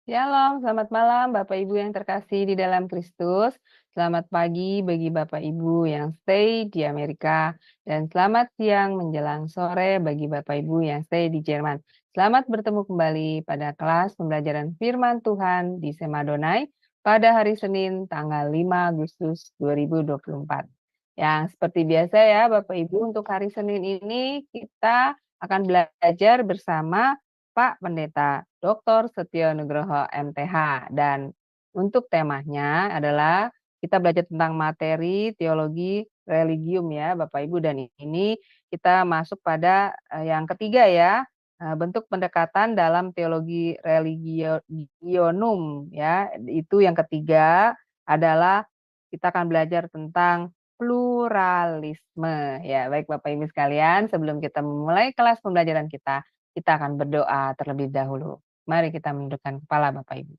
Shalom, selamat malam Bapak Ibu yang terkasih di dalam Kristus. Selamat pagi bagi Bapak Ibu yang stay di Amerika. Dan selamat siang menjelang sore bagi Bapak Ibu yang stay di Jerman. Selamat bertemu kembali pada kelas pembelajaran firman Tuhan di Semadonai pada hari Senin tanggal 5 Agustus 2024. Yang seperti biasa ya Bapak Ibu, untuk hari Senin ini kita akan belajar bersama Pak Pendeta Dr. Setio Nugroho MTH, dan untuk temanya adalah kita belajar tentang materi teologi religium ya Bapak Ibu, dan ini kita masuk pada yang ketiga ya, bentuk pendekatan dalam teologi religionum ya. Itu yang ketiga adalah kita akan belajar tentang pluralisme ya. Baik Bapak Ibu sekalian, sebelum kita memulai kelas pembelajaran kita akan berdoa terlebih dahulu. Mari kita menundukkan kepala Bapak Ibu.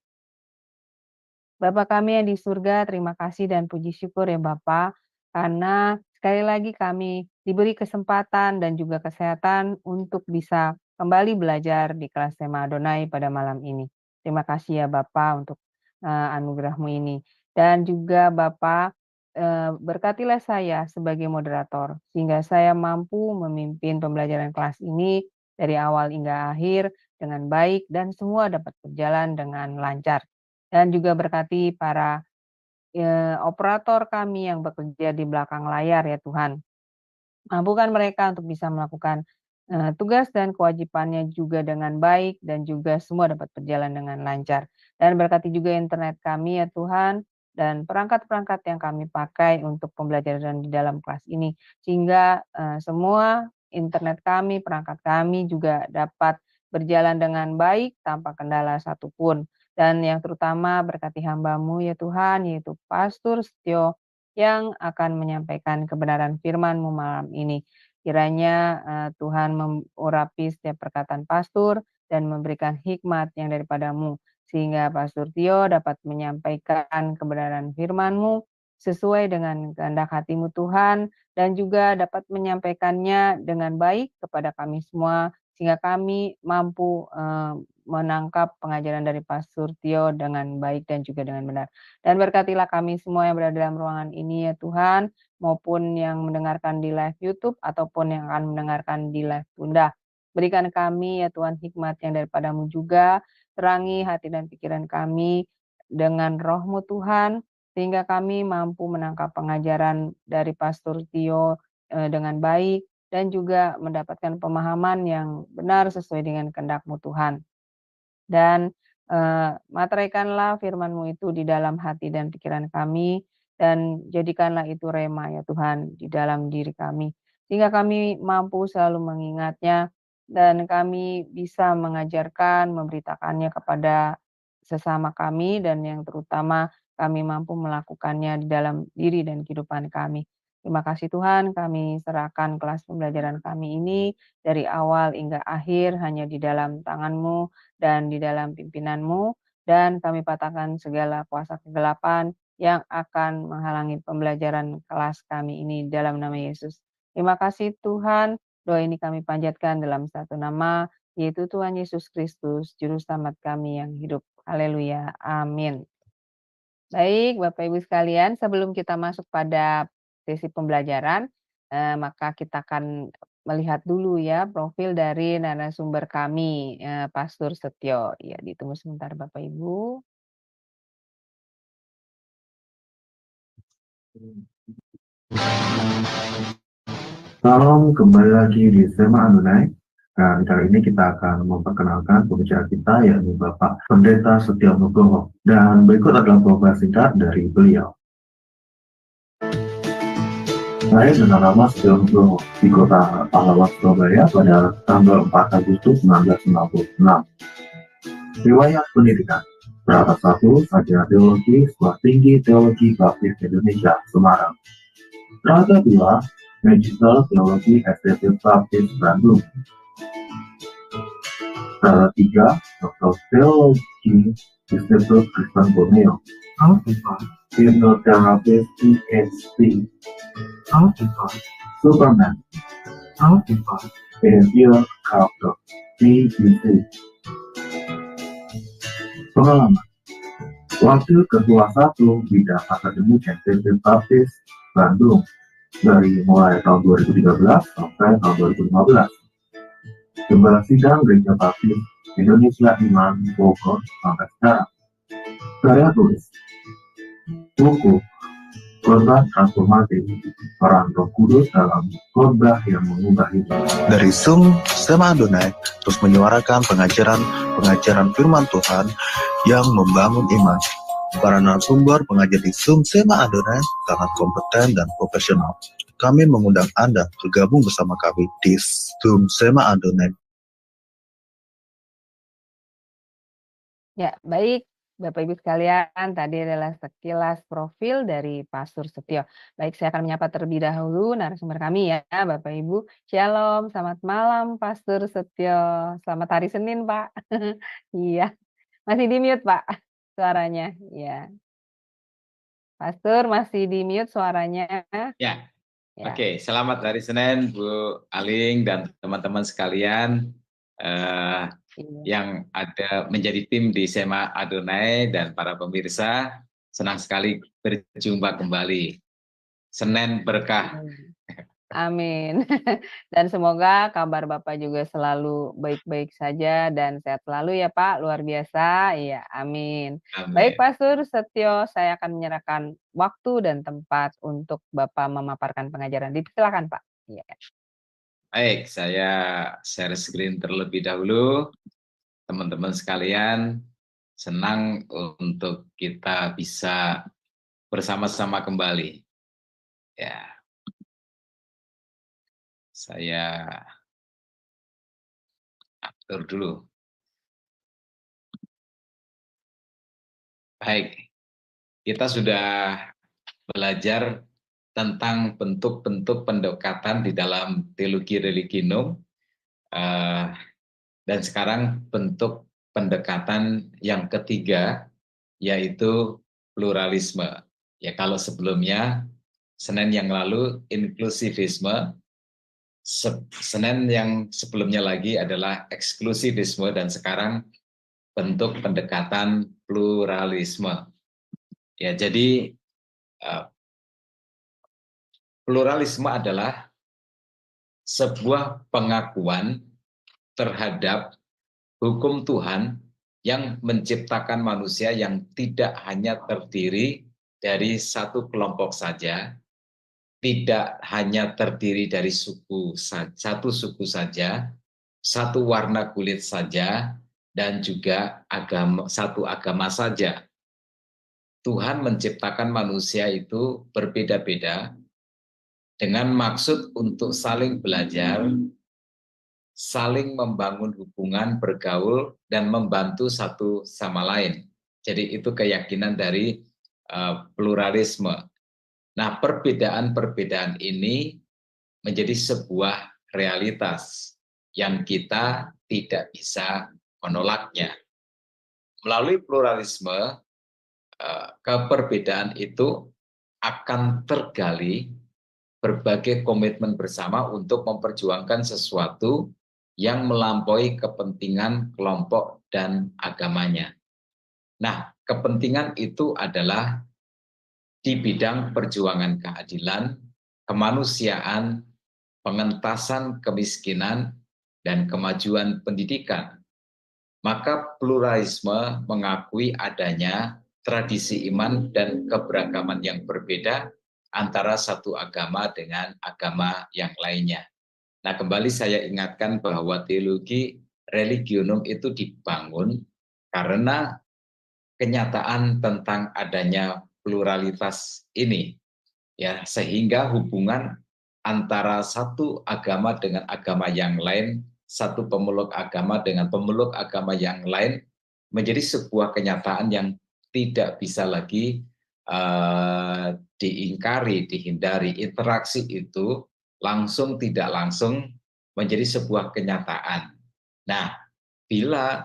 Bapa kami yang di surga, terima kasih dan puji syukur ya Bapa, karena sekali lagi kami diberi kesempatan dan juga kesehatan untuk bisa kembali belajar di kelas tema Adonai pada malam ini. Terima kasih ya Bapa untuk anugerah-Mu ini. Dan juga Bapa, berkatilah saya sebagai moderator, sehingga saya mampu memimpin pembelajaran kelas ini dari awal hingga akhir dengan baik dan semua dapat berjalan dengan lancar. Dan juga berkati para operator kami yang bekerja di belakang layar ya Tuhan. Mampukan mereka untuk bisa melakukan tugas dan kewajibannya juga dengan baik dan juga semua dapat berjalan dengan lancar. Dan berkati juga internet kami ya Tuhan, dan perangkat-perangkat yang kami pakai untuk pembelajaran di dalam kelas ini, sehingga semua internet kami, perangkat kami juga dapat berjalan dengan baik tanpa kendala satupun. Dan yang terutama berkati hamba-Mu ya Tuhan, yaitu Pastor Setio, yang akan menyampaikan kebenaran firman-Mu malam ini. Kiranya Tuhan mengurapi setiap perkataan pastor dan memberikan hikmat yang daripada-Mu, sehingga Pastor Tio dapat menyampaikan kebenaran firman-Mu sesuai dengan kehendak hati-Mu Tuhan, dan juga dapat menyampaikannya dengan baik kepada kami semua, sehingga kami mampu menangkap pengajaran dari Pastor Tio dengan baik dan juga dengan benar. Dan berkatilah kami semua yang berada dalam ruangan ini ya Tuhan, maupun yang mendengarkan di live YouTube ataupun yang akan mendengarkan di live Bunda. Berikan kami ya Tuhan hikmat yang daripada-Mu juga, terangi hati dan pikiran kami dengan Roh-Mu Tuhan, sehingga kami mampu menangkap pengajaran dari Pastor Tio dengan baik, dan juga mendapatkan pemahaman yang benar sesuai dengan kehendak-Mu Tuhan. Dan materaikanlah firman-Mu itu di dalam hati dan pikiran kami, dan jadikanlah itu rema ya Tuhan di dalam diri kami, sehingga kami mampu selalu mengingatnya, dan kami bisa mengajarkan, memberitakannya kepada sesama kami, dan yang terutama kami mampu melakukannya di dalam diri dan kehidupan kami. Terima kasih Tuhan, kami serahkan kelas pembelajaran kami ini dari awal hingga akhir hanya di dalam tangan-Mu dan di dalam pimpinan-Mu, dan kami patahkan segala kuasa kegelapan yang akan menghalangi pembelajaran kelas kami ini dalam nama Yesus. Terima kasih Tuhan, doa ini kami panjatkan dalam satu nama, yaitu Tuhan Yesus Kristus, Juru Selamat kami yang hidup. Haleluya, amin. Baik Bapak Ibu sekalian, sebelum kita masuk pada sesi pembelajaran, maka kita akan melihat dulu ya profil dari narasumber kami, Pastor Setio. Ya, ditunggu sebentar Bapak Ibu. Salam, kembali lagi di Sema Adonai. Dan kali ini kita akan memperkenalkan pembicara kita, yakni Bapak Pendeta Setio Nugroho. Dan berikut adalah profil singkat dari beliau. Saya dengan nama Setio Nugroho di kota Pahlawan, Surabaya pada tanggal 4 Agustus 1996. Riwayat pendidikan: Strata 1, Sarjana Teologi, Sekolah Tinggi Teologi Baptis Indonesia, Semarang. Strata 2, Magister Teologi STT Baptis Bandung. Strata 3, Doktor Teologi Institut Kristen Borneo. Hipnoterapis PhD. Superman. Behavior Character BBC. Pengalaman. Wakil Ketua 1 Bidang Akademik SMP Baptis Bandung dari mulai tahun 2013 sampai tahun 2015. Gembala Sidang Gereja Baptis Indonesia Iman Bogor sampai sekarang. Karya tulis. Buku Khotbah Transformatif, peran Roh Kudus dalam khotbah yang mengubah hidup. Dari Sema Adonai terus menyuarakan pengajaran firman Tuhan yang membangun iman. Para narasumber pengajar di Sema Adonai sangat kompeten dan profesional. Kami mengundang Anda bergabung bersama kami di Sema Adonai. Ya, baik. Bapak Ibu sekalian, tadi adalah sekilas profil dari Pastor Setio. Baik, saya akan menyapa terlebih dahulu narasumber kami ya, Bapak Ibu. Shalom, selamat malam Pastor Setio. Selamat hari Senin, Pak. Iya, masih di mute, Pak, suaranya. Iya. Pastor masih di mute suaranya. Ya, Ya. Oke. Selamat hari Senin, Bu Aling dan teman-teman sekalian. Yang ada menjadi tim di Sema Adonai dan para pemirsa, senang sekali berjumpa kembali. Senin berkah. Amin. Dan semoga kabar Bapak juga selalu baik-baik saja dan sehat selalu ya Pak, luar biasa. Iya, amin. Baik Pastor Setio, saya akan menyerahkan waktu dan tempat untuk Bapak memaparkan pengajaran. Silakan Pak. Iya. Baik, saya share screen terlebih dahulu. Teman-teman sekalian, senang untuk kita bisa bersama-sama kembali. Ya, saya atur dulu. Baik, kita sudah belajar tentang bentuk-bentuk pendekatan di dalam teologi religium, dan sekarang bentuk pendekatan yang ketiga, yaitu pluralisme. Ya, kalau sebelumnya Senin yang lalu inklusivisme, Senin yang sebelumnya lagi adalah eksklusivisme, dan sekarang bentuk pendekatan pluralisme. Ya, jadi pluralisme adalah sebuah pengakuan terhadap hukum Tuhan yang menciptakan manusia yang tidak hanya terdiri dari satu kelompok saja, tidak hanya terdiri dari satu suku saja, satu warna kulit saja, dan juga satu agama saja. Tuhan menciptakan manusia itu berbeda-beda dengan maksud untuk saling belajar, saling membangun hubungan, bergaul, dan membantu satu sama lain. Jadi itu keyakinan dari pluralisme. Nah, perbedaan-perbedaan ini menjadi sebuah realitas yang kita tidak bisa menolaknya. Melalui pluralisme, keperbedaan itu akan tergali berbagai komitmen bersama untuk memperjuangkan sesuatu yang melampaui kepentingan kelompok dan agamanya. Nah, kepentingan itu adalah di bidang perjuangan keadilan, kemanusiaan, pengentasan kemiskinan, dan kemajuan pendidikan. Maka pluralisme mengakui adanya tradisi iman dan keberagaman yang berbeda antara satu agama dengan agama yang lainnya. Nah, kembali saya ingatkan bahwa teologi religionum itu dibangun karena kenyataan tentang adanya pluralitas ini, ya, sehingga hubungan antara satu agama dengan agama yang lain, satu pemeluk agama dengan pemeluk agama yang lain, menjadi sebuah kenyataan yang tidak bisa lagi diingkari, dihindari. Interaksi itu langsung tidak langsung menjadi sebuah kenyataan. Nah, bila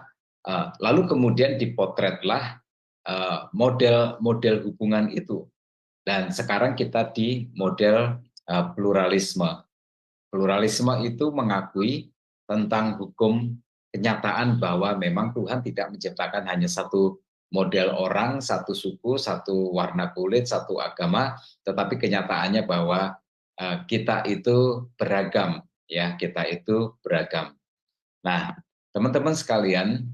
lalu kemudian dipotretlah model hubungan itu, dan sekarang kita di model pluralisme. Pluralisme itu mengakui tentang hukum kenyataan bahwa memang Tuhan tidak menciptakan hanya satu model orang, satu suku, satu warna kulit, satu agama, tetapi kenyataannya bahwa kita itu beragam, ya, kita itu beragam. Nah, teman-teman sekalian,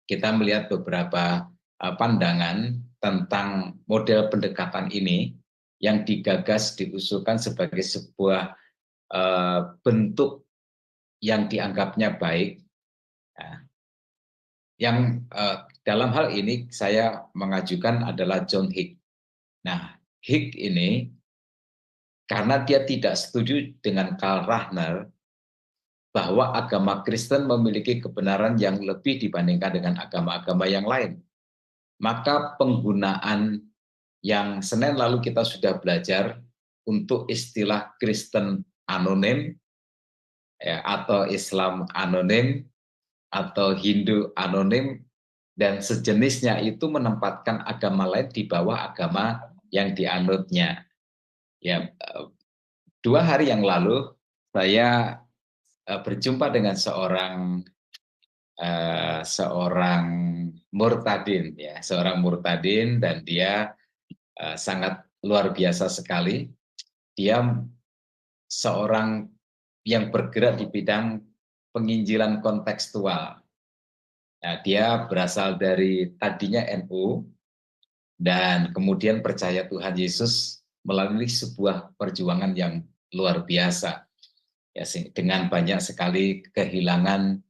kita melihat beberapa pandangan tentang model pendekatan ini yang digagas, diusulkan sebagai sebuah bentuk yang dianggapnya baik. Nah, yang dalam hal ini saya mengajukan adalah John Hick. Nah, Hick ini karena dia tidak setuju dengan Karl Rahner bahwa agama Kristen memiliki kebenaran yang lebih dibandingkan dengan agama-agama yang lain. Maka penggunaan yang Senin lalu kita sudah belajar untuk istilah Kristen anonim, ya, atau Islam anonim, atau Hindu anonim, dan sejenisnya itu menempatkan agama lain di bawah agama yang dianutnya. Ya, 2 hari yang lalu saya berjumpa dengan seorang murtadin, ya, seorang murtadin, dan dia sangat luar biasa sekali. Dia seorang yang bergerak di bidang penginjilan kontekstual. Nah, dia berasal dari tadinya NU dan kemudian percaya Tuhan Yesus melalui sebuah perjuangan yang luar biasa. Ya, dengan banyak sekali kehilangan,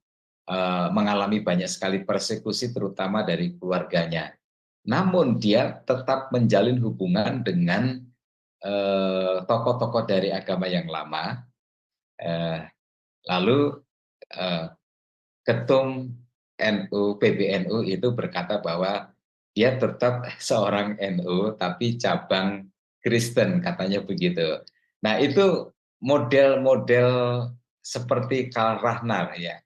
mengalami banyak sekali persekusi terutama dari keluarganya. Namun dia tetap menjalin hubungan dengan tokoh-tokoh dari agama yang lama. Lalu ketum NU, PBNU itu berkata bahwa dia tetap seorang NU tapi cabang Kristen, katanya begitu. Nah, itu model-model seperti Karl Rahner, ya.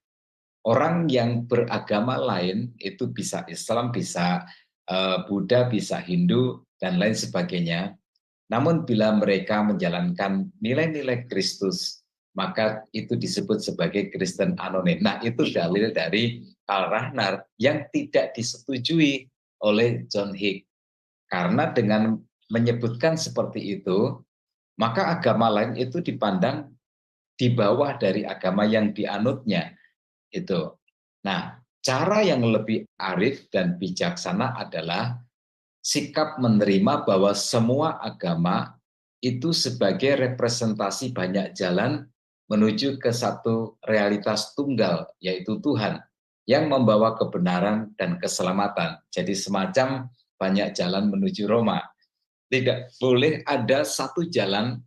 Orang yang beragama lain itu bisa Islam, bisa Buddha, bisa Hindu, dan lain sebagainya. Namun bila mereka menjalankan nilai-nilai Kristus, maka itu disebut sebagai Kristen anonim. Nah, itu dalil dari Karl Rahner yang tidak disetujui oleh John Hick. Karena dengan menyebutkan seperti itu, maka agama lain itu dipandang di bawah dari agama yang dianutnya. Itu. Nah, cara yang lebih arif dan bijaksana adalah sikap menerima bahwa semua agama itu sebagai representasi banyak jalan menuju ke satu realitas tunggal, yaitu Tuhan, yang membawa kebenaran dan keselamatan. Jadi semacam banyak jalan menuju Roma. Tidak boleh ada satu jalan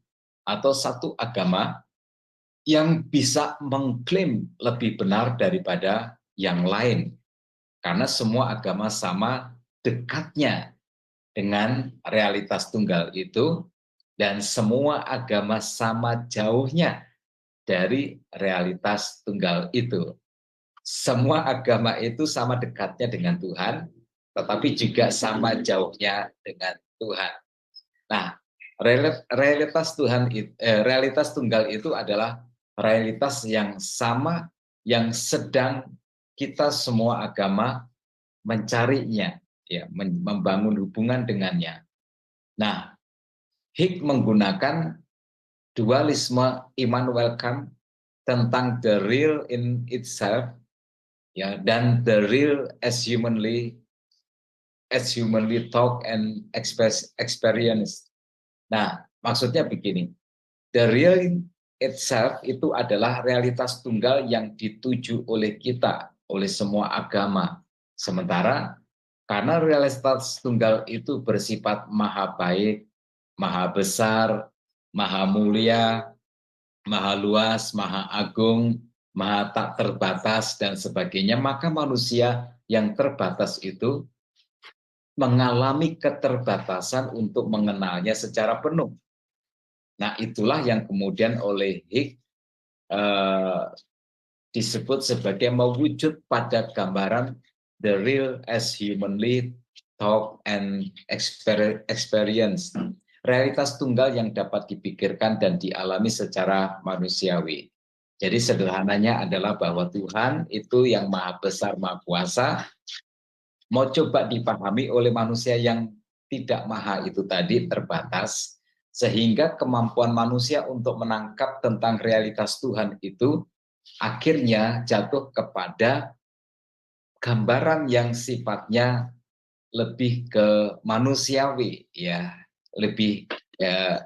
atau satu agama yang bisa mengklaim lebih benar daripada yang lain. Karena semua agama sama dekatnya dengan realitas tunggal itu, dan semua agama sama jauhnya dari realitas tunggal itu. Semua agama itu sama dekatnya dengan Tuhan, tetapi juga sama jauhnya dengan Tuhan. Nah, realitas tunggal itu adalah realitas yang sama, yang sedang kita semua agama mencarinya, ya, membangun hubungan dengannya. Nah, Hick menggunakan dualisme Immanuel Kant tentang the real in itself, ya, dan the real as humanly thought and experience. Nah, maksudnya begini, the real in itself itu adalah realitas tunggal yang dituju oleh kita, oleh semua agama. Sementara karena realitas tunggal itu bersifat maha baik, maha besar, maha mulia, maha luas, maha agung, maha tak terbatas, dan sebagainya, maka manusia yang terbatas itu mengalami keterbatasan untuk mengenalnya secara penuh. Nah, itulah yang kemudian oleh Hick disebut sebagai mewujud pada gambaran the real as humanly thought and experience. Realitas tunggal yang dapat dipikirkan dan dialami secara manusiawi. Jadi sederhananya adalah bahwa Tuhan itu yang maha besar, maha kuasa, mau coba dipahami oleh manusia yang tidak maha itu tadi terbatas, sehingga kemampuan manusia untuk menangkap tentang realitas Tuhan itu akhirnya jatuh kepada gambaran yang sifatnya lebih ke manusiawi, ya, lebih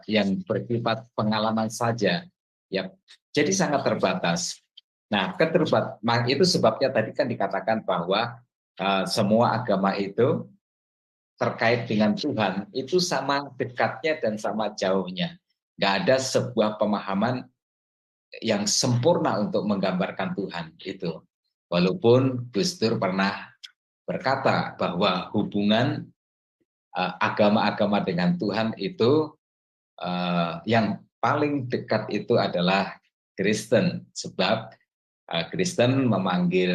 yang bersifat pengalaman saja, ya. Jadi sangat terbatas. Nah, itu sebabnya tadi kan dikatakan bahwa semua agama itu terkait dengan Tuhan itu sama dekatnya dan sama jauhnya. Nggak ada sebuah pemahaman yang sempurna untuk menggambarkan Tuhan itu. Walaupun Gus Dur pernah berkata bahwa hubungan agama-agama dengan Tuhan itu yang paling dekat itu adalah Kristen, sebab Kristen memanggil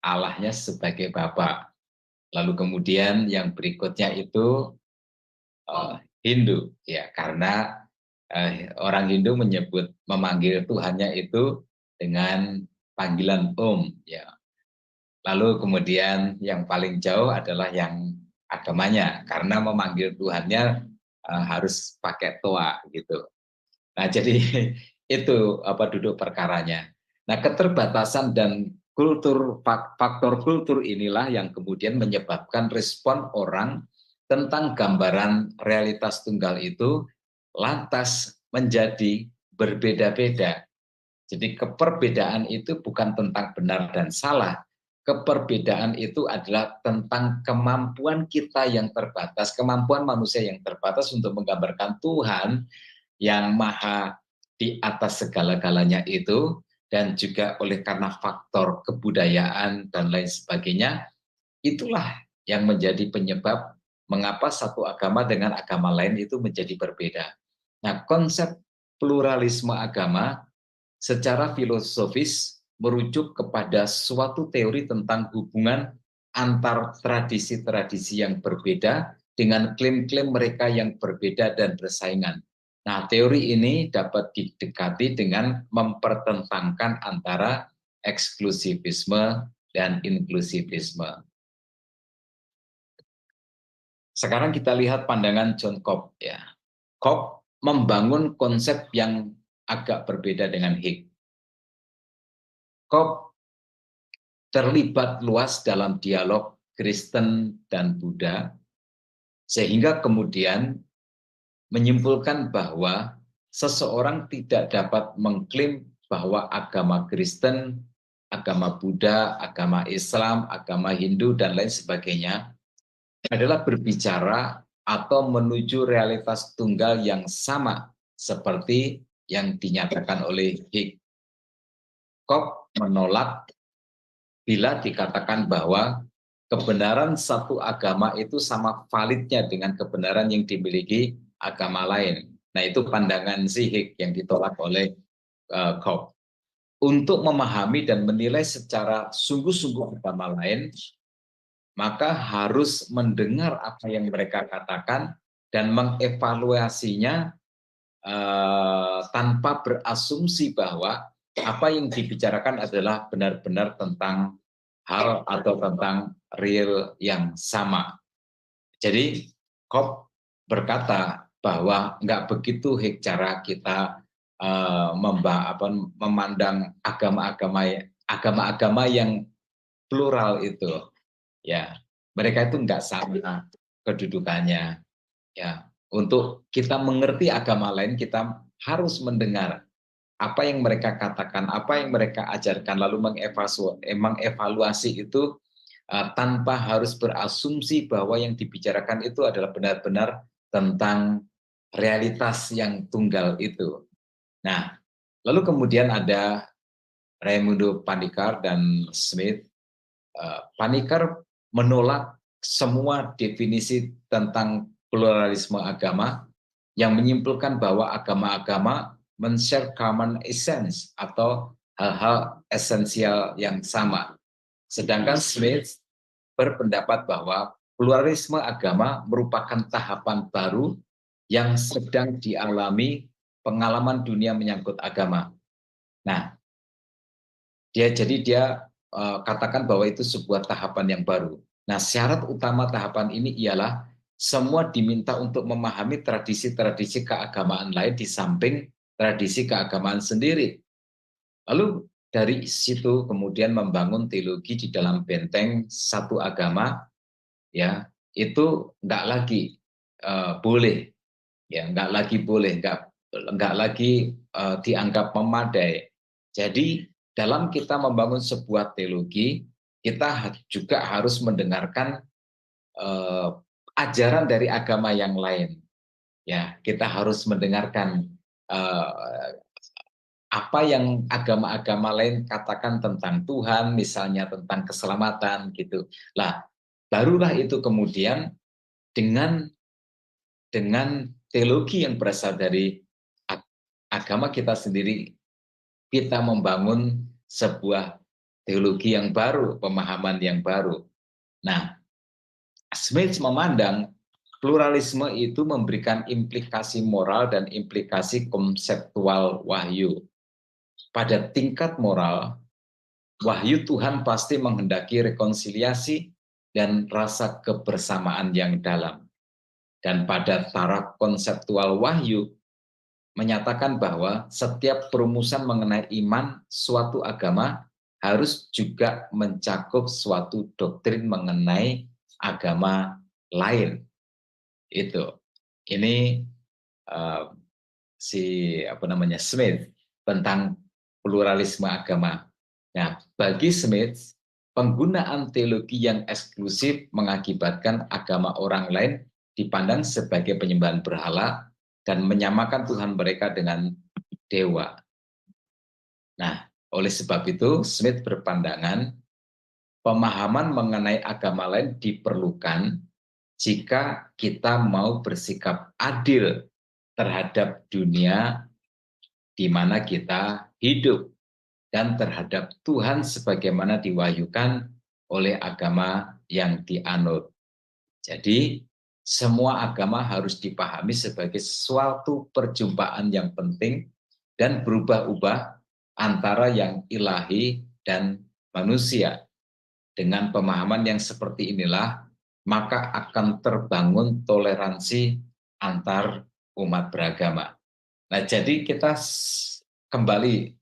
Allahnya sebagai Bapa. Lalu kemudian yang berikutnya itu Hindu, ya, karena orang Hindu memanggil Tuhannya itu dengan panggilan Om, ya. Lalu kemudian yang paling jauh adalah yang agamanya, karena memanggil Tuhannya harus pakai toa gitu. Nah, jadi itu duduk perkaranya. Nah, keterbatasan dan faktor kultur inilah yang kemudian menyebabkan respon orang tentang gambaran realitas tunggal itu lantas menjadi berbeda-beda. Jadi keperbedaan itu bukan tentang benar dan salah. Keperbedaan itu adalah tentang kemampuan kita yang terbatas, kemampuan manusia yang terbatas untuk menggambarkan Tuhan yang maha di atas segala-galanya itu, dan juga oleh karena faktor kebudayaan dan lain sebagainya, itulah yang menjadi penyebab mengapa satu agama dengan agama lain itu menjadi berbeda. Nah, konsep pluralisme agama secara filosofis merujuk kepada suatu teori tentang hubungan antar tradisi-tradisi yang berbeda dengan klaim-klaim mereka yang berbeda dan bersaingan. Nah, teori ini dapat didekati dengan mempertentangkan antara eksklusivisme dan inklusivisme. Sekarang kita lihat pandangan John Cobb, ya. Cobb membangun konsep yang agak berbeda dengan Hicks. Cobb terlibat luas dalam dialog Kristen dan Buddha, sehingga kemudian menyimpulkan bahwa seseorang tidak dapat mengklaim bahwa agama Kristen, agama Buddha, agama Islam, agama Hindu, dan lain sebagainya adalah berbicara atau menuju realitas tunggal yang sama seperti yang dinyatakan oleh Hicks. Cobb menolak bila dikatakan bahwa kebenaran satu agama itu sama validnya dengan kebenaran yang dimiliki agama lain. Nah, itu pandangan si Hicks yang ditolak oleh Cobb. Untuk memahami dan menilai secara sungguh-sungguh agama lain, maka harus mendengar apa yang mereka katakan dan mengevaluasinya tanpa berasumsi bahwa apa yang dibicarakan adalah benar-benar tentang hal atau tentang real yang sama. Jadi Cobb berkata bahwa nggak begitu cara kita memandang agama-agama yang plural itu, ya, mereka itu nggak sama kedudukannya. Ya, untuk kita mengerti agama lain, kita harus mendengar apa yang mereka katakan, apa yang mereka ajarkan, lalu mengevaluasi itu tanpa harus berasumsi bahwa yang dibicarakan itu adalah benar-benar tentang realitas yang tunggal itu. Nah, lalu kemudian ada Raimundo Panikkar dan Smith. Panikkar menolak semua definisi tentang pluralisme agama yang menyimpulkan bahwa agama-agama men-share common essence atau hal-hal esensial yang sama. Sedangkan Smith berpendapat bahwa pluralisme agama merupakan tahapan baru yang sedang dialami pengalaman dunia menyangkut agama. Nah, Jadi dia katakan bahwa itu sebuah tahapan yang baru. Nah, syarat utama tahapan ini ialah semua diminta untuk memahami tradisi-tradisi keagamaan lain di samping tradisi keagamaan sendiri. Lalu dari situ kemudian membangun teologi di dalam benteng satu agama, ya itu nggak lagi boleh, ya nggak lagi dianggap memadai. Jadi dalam kita membangun sebuah teologi, kita juga harus mendengarkan ajaran dari agama yang lain. Ya, kita harus mendengarkan apa yang agama-agama lain katakan tentang Tuhan, misalnya tentang keselamatan gitu. Lah, barulah itu kemudian dengan teologi yang berasal dari agama kita sendiri, kita membangun sebuah teologi yang baru, pemahaman yang baru. Nah, Smith memandang pluralisme itu memberikan implikasi moral dan implikasi konseptual wahyu. Pada tingkat moral, wahyu Tuhan pasti menghendaki rekonsiliasi dan rasa kebersamaan yang dalam. Dan pada taraf konseptual wahyu, menyatakan bahwa setiap perumusan mengenai iman suatu agama harus juga mencakup suatu doktrin mengenai agama lain. Itu. Ini Smith tentang pluralisme agama. Nah, bagi Smith, penggunaan teologi yang eksklusif mengakibatkan agama orang lain dipandang sebagai penyembahan berhala dan menyamakan Tuhan mereka dengan dewa. Nah, oleh sebab itu, Smith berpandangan pemahaman mengenai agama lain diperlukan jika kita mau bersikap adil terhadap dunia di mana kita hidup dan terhadap Tuhan sebagaimana diwahyukan oleh agama yang dianut. Jadi, semua agama harus dipahami sebagai suatu perjumpaan yang penting dan berubah-ubah antara yang ilahi dan manusia. Dengan pemahaman yang seperti inilah, maka akan terbangun toleransi antar umat beragama. Nah, jadi kita kembali,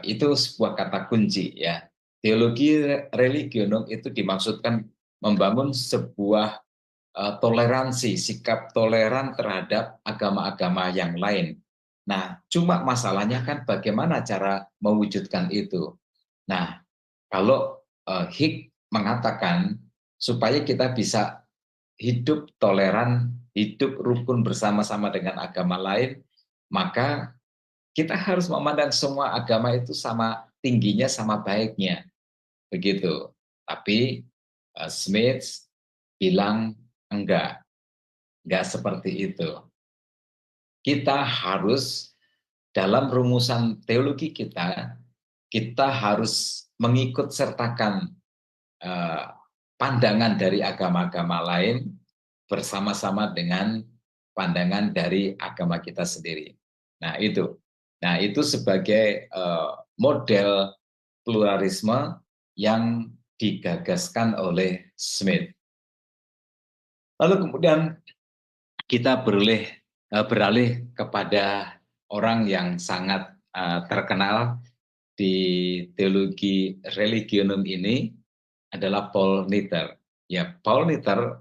itu sebuah kata kunci ya. Teologi religionum itu dimaksudkan membangun sebuah toleransi, sikap toleran terhadap agama-agama yang lain. Nah, cuma masalahnya kan bagaimana cara mewujudkan itu. Nah, kalau Hicks mengatakan supaya kita bisa hidup toleran, hidup rukun bersama-sama dengan agama lain, maka kita harus memandang semua agama itu sama tingginya, sama baiknya. Begitu. Tapi Smith bilang enggak seperti itu. Kita harus dalam rumusan teologi kita harus mengikut sertakan pandangan dari agama-agama lain bersama-sama dengan pandangan dari agama kita sendiri. Nah, itu sebagai model pluralisme yang digagaskan oleh Smith. Lalu kemudian kita beralih kepada orang yang sangat terkenal di teologi religionum ini adalah Paul Nitter. Ya, Paul Nitter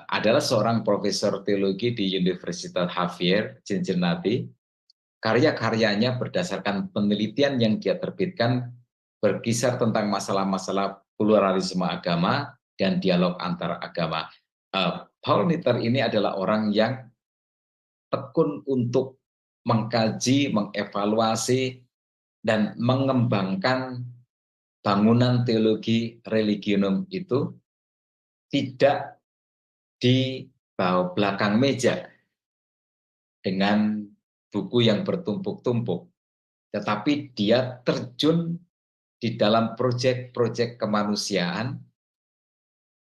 adalah seorang profesor teologi di Universitas Xavier, Cincinnati. Karya-karyanya berdasarkan penelitian yang dia terbitkan berkisar tentang masalah-masalah pluralisme agama dan dialog antar agama. Paul Nitter ini adalah orang yang tekun untuk mengkaji, mengevaluasi, dan mengembangkan bangunan teologi religionum itu tidak di bawah belakang meja dengan buku yang bertumpuk-tumpuk, tetapi dia terjun di dalam proyek-proyek kemanusiaan,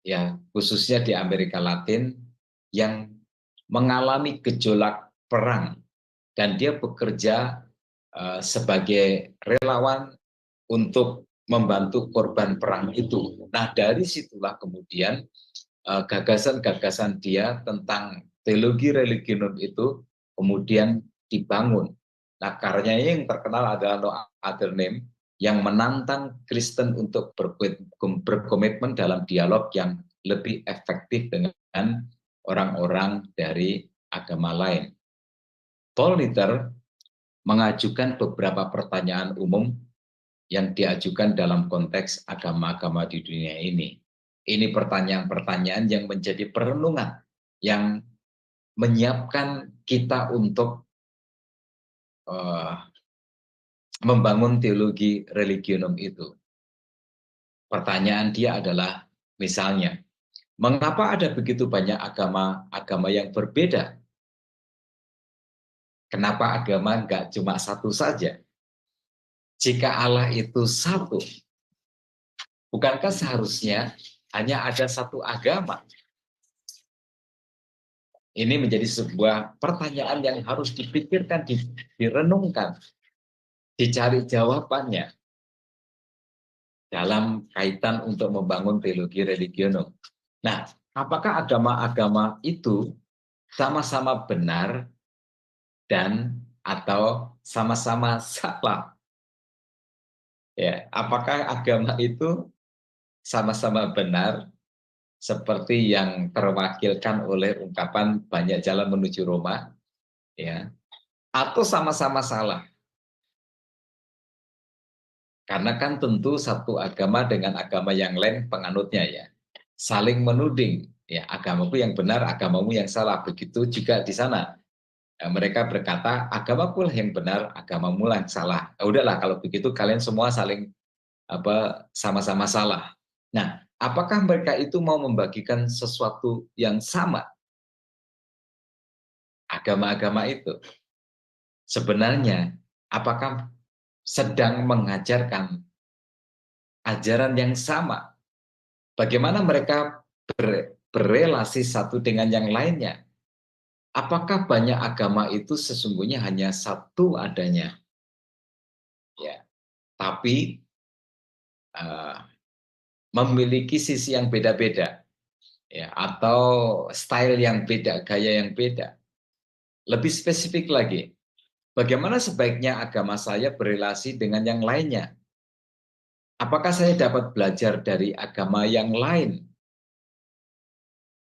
ya khususnya di Amerika Latin yang mengalami gejolak perang, dan dia bekerja sebagai relawan untuk membantu korban perang itu. Nah, dari situlah kemudian gagasan-gagasan dia tentang teologi religionum itu kemudian dibangun. Nah, karyanya yang terkenal adalah No Other Name, yang menantang Kristen untuk berkomitmen dalam dialog yang lebih efektif dengan orang-orang dari agama lain. Paul Luther mengajukan beberapa pertanyaan umum yang diajukan dalam konteks agama-agama di dunia ini. Ini pertanyaan-pertanyaan yang menjadi perenungan, yang menyiapkan kita untuk membangun teologi religionum itu. Pertanyaan dia adalah, misalnya, mengapa ada begitu banyak agama yang berbeda? Kenapa agama nggak cuma satu saja? Jika Allah itu satu, bukankah seharusnya hanya ada satu agama? Ini menjadi sebuah pertanyaan yang harus dipikirkan, direnungkan, dicari jawabannya dalam kaitan untuk membangun teologi religionum. Nah, apakah agama-agama itu sama-sama benar dan atau sama-sama salah? Ya, apakah agama itu sama-sama benar seperti yang terwakilkan oleh ungkapan banyak jalan menuju Roma, ya, atau sama-sama salah? Karena kan tentu satu agama dengan agama yang lain penganutnya ya saling menuding, ya agamaku yang benar, agamamu yang salah. Begitu juga di sana. Mereka berkata agamaku lah yang benar, agamamu lah yang salah. Udahlah kalau begitu kalian semua saling sama-sama salah. Nah, apakah mereka itu mau membagikan sesuatu yang sama? Agama-agama itu sebenarnya apakah sedang mengajarkan ajaran yang sama? Bagaimana mereka berelasi satu dengan yang lainnya? Apakah banyak agama itu sesungguhnya hanya satu adanya? Ya, tapi memiliki sisi yang beda-beda, ya, atau style yang beda, gaya yang beda. Lebih spesifik lagi, bagaimana sebaiknya agama saya berelasi dengan yang lainnya? Apakah saya dapat belajar dari agama yang lain?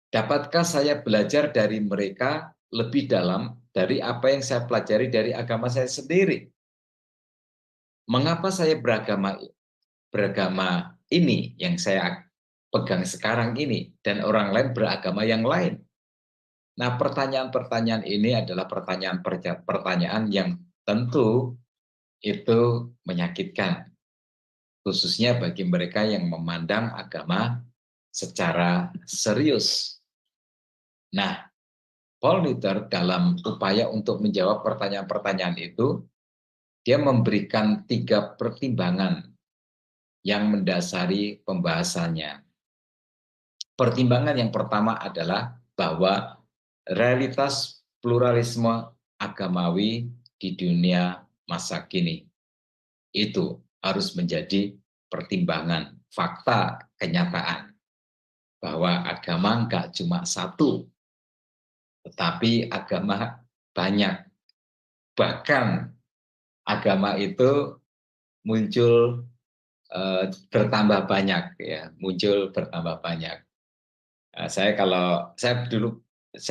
Dapatkah saya belajar dari mereka lebih dalam dari apa yang saya pelajari dari agama saya sendiri? Mengapa saya beragama ini yang saya pegang sekarang ini dan orang lain beragama yang lain? Nah, pertanyaan-pertanyaan ini adalah pertanyaan yang tentu itu menyakitkan, khususnya bagi mereka yang memandang agama secara serius. Nah, Paul Luther dalam upaya untuk menjawab pertanyaan-pertanyaan itu, dia memberikan 3 pertimbangan yang mendasari pembahasannya. Pertimbangan yang pertama adalah bahwa realitas pluralisme agamawi di dunia masa kini itu harus menjadi pertimbangan, fakta, kenyataan bahwa agama enggak cuma satu, tetapi agama banyak. Bahkan agama itu muncul bertambah banyak, ya, muncul bertambah banyak. Saya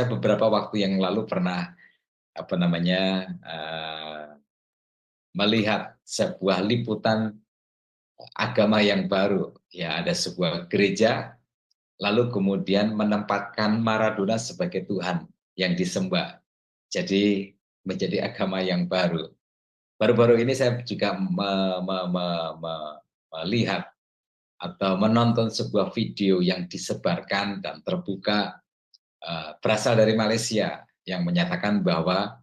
beberapa waktu yang lalu pernah melihat sebuah liputan agama yang baru. Ya, ada sebuah gereja lalu kemudian menempatkan Maradona sebagai Tuhan yang disembah. Jadi menjadi agama yang baru. Baru-baru ini saya juga melihat atau menonton sebuah video yang disebarkan dan terbuka berasal dari Malaysia yang menyatakan bahwa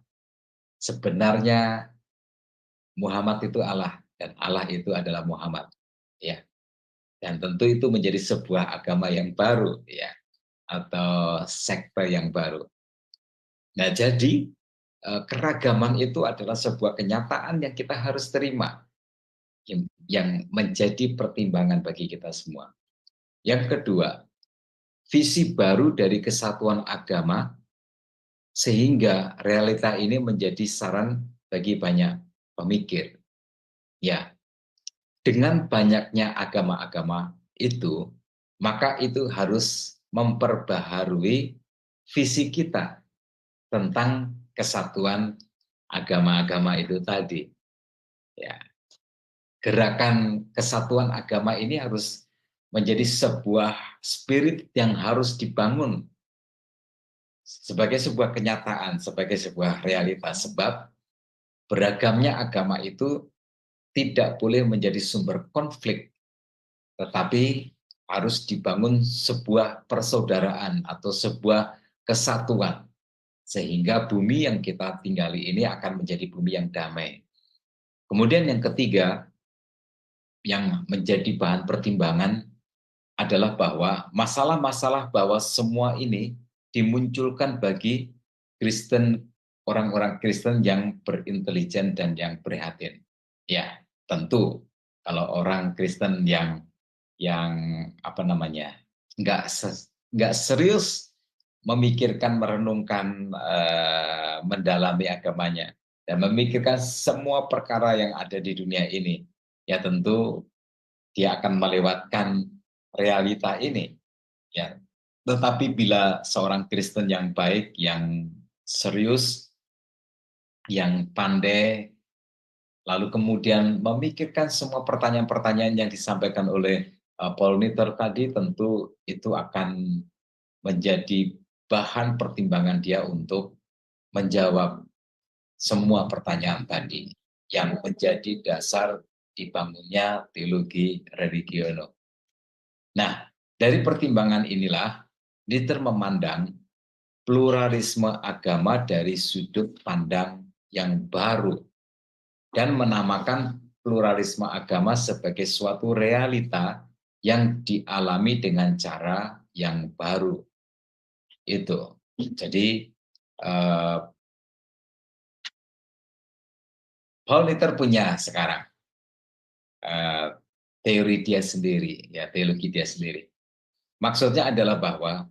sebenarnya Muhammad itu Allah dan Allah itu adalah Muhammad, ya. Dan tentu itu menjadi sebuah agama yang baru, ya, atau sekte yang baru. Nah, jadi keragaman itu adalah sebuah kenyataan yang kita harus terima. yang menjadi pertimbangan bagi kita semua. Yang kedua, visi baru dari kesatuan agama sehingga realita ini menjadi saran bagi banyak pemikir. Ya, dengan banyaknya agama-agama itu, maka itu harus memperbaharui visi kita tentang kesatuan agama-agama itu tadi. Ya, gerakan kesatuan agama ini harus menjadi sebuah spirit yang harus dibangun sebagai sebuah kenyataan, sebagai sebuah realitas. Sebab beragamnya agama itu tidak boleh menjadi sumber konflik, tetapi harus dibangun sebuah persaudaraan atau sebuah kesatuan. Sehingga bumi yang kita tinggali ini akan menjadi bumi yang damai. Kemudian yang ketiga, yang menjadi bahan pertimbangan adalah bahwa masalah-masalah bahwa semua ini dimunculkan bagi Kristen, orang-orang Kristen yang berintelijen dan yang prihatin. Ya, tentu kalau orang Kristen yang apa namanya nggak serius memikirkan, merenungkan, mendalami agamanya dan memikirkan semua perkara yang ada di dunia ini, ya tentu dia akan melewatkan realita ini. Ya, tetapi bila seorang Kristen yang baik, yang serius, yang pandai, lalu kemudian memikirkan semua pertanyaan-pertanyaan yang disampaikan oleh Paul Niter tadi, tentu itu akan menjadi bahan pertimbangan dia untuk menjawab semua pertanyaan tadi yang menjadi dasar dibangunnya teologi religiono. Nah, dari pertimbangan inilah Niter memandang pluralisme agama dari sudut pandang yang baru dan menamakan pluralisme agama sebagai suatu realita yang dialami dengan cara yang baru. Itu. Jadi Paul Niter punya sekarang teori dia sendiri, ya teologi dia sendiri. Maksudnya adalah bahwa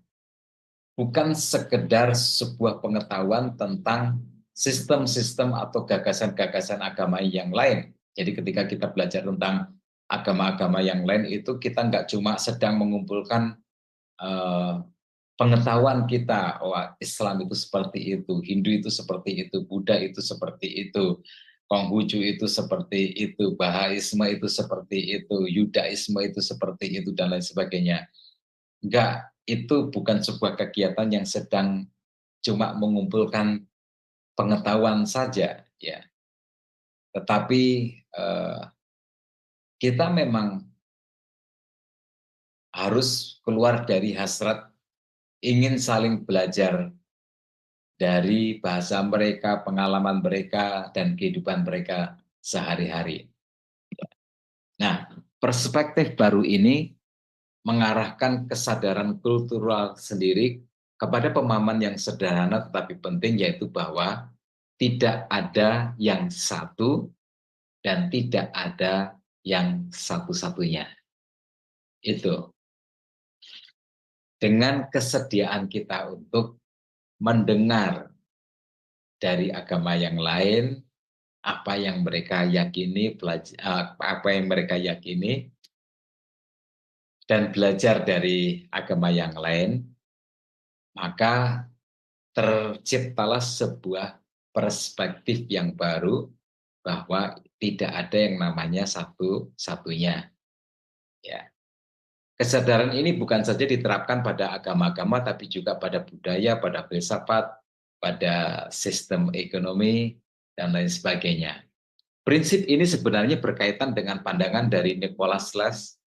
bukan sekedar sebuah pengetahuan tentang sistem-sistem atau gagasan-gagasan agama yang lain. Jadi ketika kita belajar tentang agama-agama yang lain itu kita nggak cuma sedang mengumpulkan pengetahuan kita, oh Islam itu seperti itu, Hindu itu seperti itu, Buddha itu seperti itu, Konghucu itu seperti itu, Bahaisme itu seperti itu, Yudaisme itu seperti itu, dan lain sebagainya. Enggak, itu bukan sebuah kegiatan yang sedang cuma mengumpulkan pengetahuan saja, ya. Tetapi kita memang harus keluar dari hasrat ingin saling belajar dari bahasa mereka, pengalaman mereka, dan kehidupan mereka sehari-hari. Nah, perspektif baru ini mengarahkan kesadaran kultural sendiri kepada pemahaman yang sederhana tetapi penting, yaitu bahwa tidak ada yang satu dan tidak ada yang satu-satunya. Itu. Dengan kesediaan kita untuk mendengar dari agama yang lain, apa yang mereka yakini, apa yang mereka yakini, dan belajar dari agama yang lain, maka terciptalah sebuah perspektif yang baru bahwa tidak ada yang namanya satu-satunya. Ya. Kesadaran ini bukan saja diterapkan pada agama-agama, tapi juga pada budaya, pada filsafat, pada sistem ekonomi, dan lain sebagainya. Prinsip ini sebenarnya berkaitan dengan pandangan dari Nicholas Slas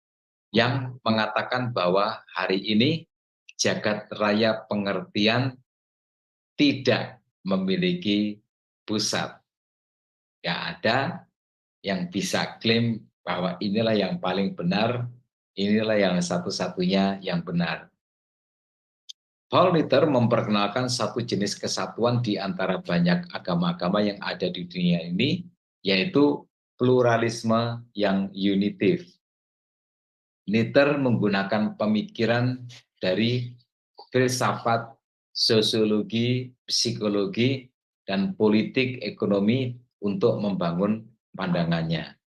yang mengatakan bahwa hari ini jagat raya pengertian tidak memiliki pusat. Nggak ada yang bisa klaim bahwa inilah yang paling benar, inilah yang satu-satunya yang benar. Paul Niter memperkenalkan satu jenis kesatuan di antara banyak agama-agama yang ada di dunia ini, yaitu pluralisme yang unitif. Nietzsche menggunakan pemikiran dari filsafat, sosiologi, psikologi, dan politik ekonomi untuk membangun pandangannya.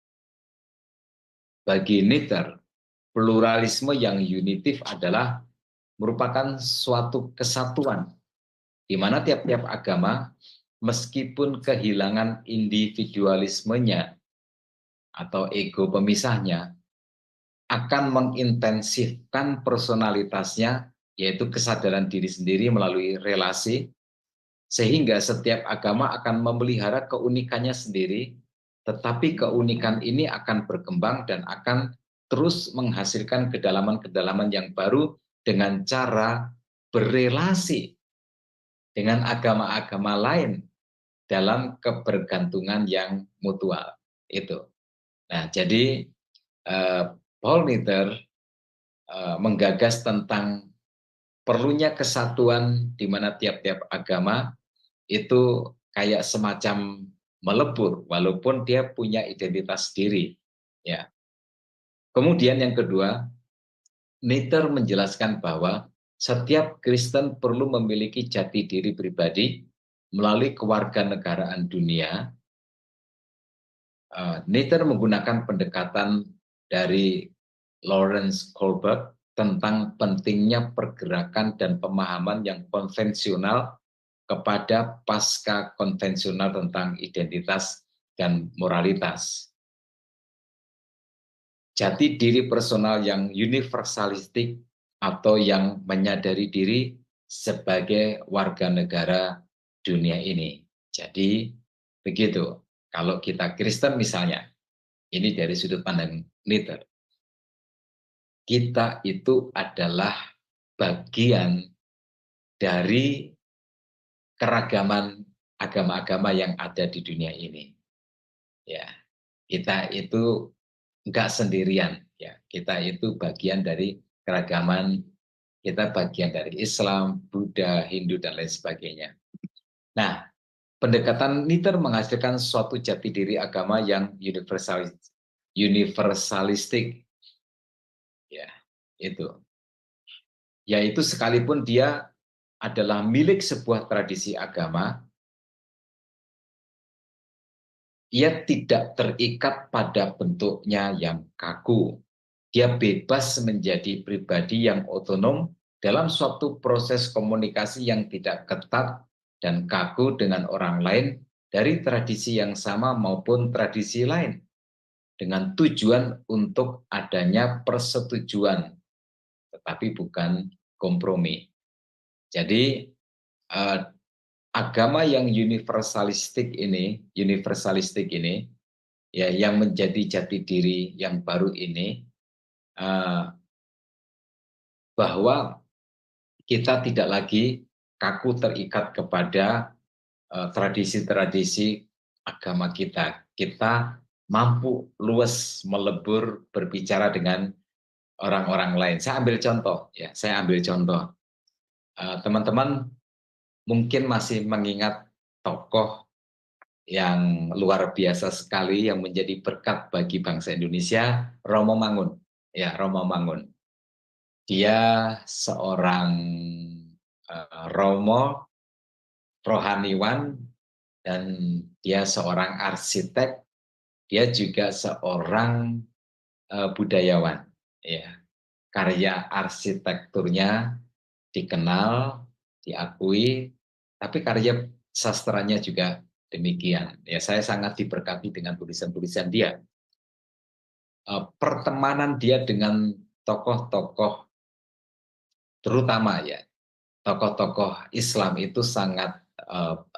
Bagi Nietzsche, pluralisme yang unitif adalah merupakan suatu kesatuan di mana tiap-tiap agama meskipun kehilangan individualismenya atau ego pemisahnya akan mengintensifkan personalitasnya, yaitu kesadaran diri sendiri melalui relasi, sehingga setiap agama akan memelihara keunikannya sendiri, tetapi keunikan ini akan berkembang dan akan terus menghasilkan kedalaman-kedalaman yang baru dengan cara berelasi dengan agama-agama lain dalam kebergantungan yang mutual. Itu. Nah, jadi Paul Nietzsche menggagas tentang perlunya kesatuan di mana tiap-tiap agama itu kayak semacam melebur walaupun dia punya identitas sendiri. Ya. Kemudian yang kedua, Nietzsche menjelaskan bahwa setiap Kristen perlu memiliki jati diri pribadi melalui kewarganegaraan dunia. Nietzsche menggunakan pendekatan dari Lawrence Kohlberg tentang pentingnya pergerakan dan pemahaman yang konvensional kepada pasca konvensional tentang identitas dan moralitas. Jati diri personal yang universalistik atau yang menyadari diri sebagai warga negara dunia ini. Jadi begitu, kalau kita Kristen misalnya, ini dari sudut pandang Nietzsche, kita itu adalah bagian dari keragaman agama-agama yang ada di dunia ini. Ya, kita itu enggak sendirian, ya. Kita itu bagian dari keragaman, kita bagian dari Islam, Buddha, Hindu dan lain sebagainya. Nah, pendekatan Nietzsche menghasilkan suatu jati diri agama yang universalistik. Ya, itu. Yaitu sekalipun dia adalah milik sebuah tradisi agama, ia tidak terikat pada bentuknya yang kaku. Dia bebas menjadi pribadi yang otonom dalam suatu proses komunikasi yang tidak ketat dan kaku dengan orang lain dari tradisi yang sama maupun tradisi lain, dengan tujuan untuk adanya persetujuan, tetapi bukan kompromi. Jadi agama yang universalistik ini ya, yang menjadi jati diri yang baru ini, bahwa kita tidak lagi kaku terikat kepada tradisi-tradisi agama kita. Kita mampu luas melebur berbicara dengan orang-orang lain. Saya ambil contoh, ya. Teman-teman mungkin masih mengingat tokoh yang luar biasa sekali yang menjadi berkat bagi bangsa Indonesia, Romo Mangun. Ya, Romo Mangun. Dia seorang Romo rohaniwan dan dia seorang arsitek, dia juga seorang budayawan. Ya. Karya arsitekturnya dikenal, diakui, tapi karya sastranya juga demikian. Ya, saya sangat diberkati dengan tulisan-tulisan dia. Pertemanan dia dengan tokoh-tokoh, terutama ya tokoh-tokoh Islam itu sangat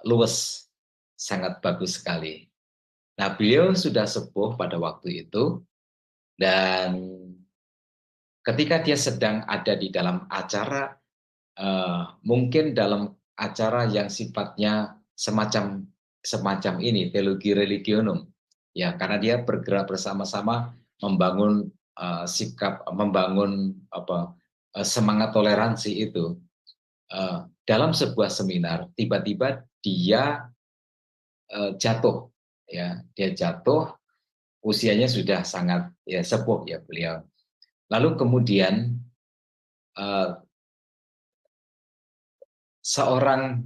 luas, sangat bagus sekali. Nah, beliau sudah sepuh pada waktu itu, dan ketika dia sedang ada di dalam acara, mungkin dalam acara yang sifatnya semacam ini, teologi religionum, ya, karena dia bergerak bersama-sama membangun semangat toleransi itu. Dalam sebuah seminar, tiba-tiba dia jatuh, ya, dia jatuh usianya sudah sangat ya sepuh ya beliau. Lalu kemudian seorang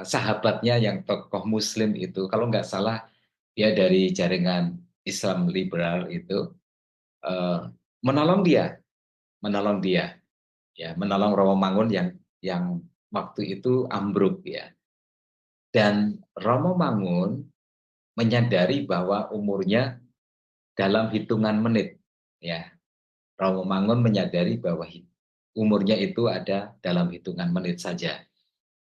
sahabatnya yang tokoh Muslim itu, kalau nggak salah dia dari jaringan Islam liberal itu, menolong dia, menolong Romomangun yang waktu itu ambruk ya. Dan Romomangun menyadari bahwa umurnya dalam hitungan menit, ya. Romomangun menyadari bahwa umurnya itu ada dalam hitungan menit saja.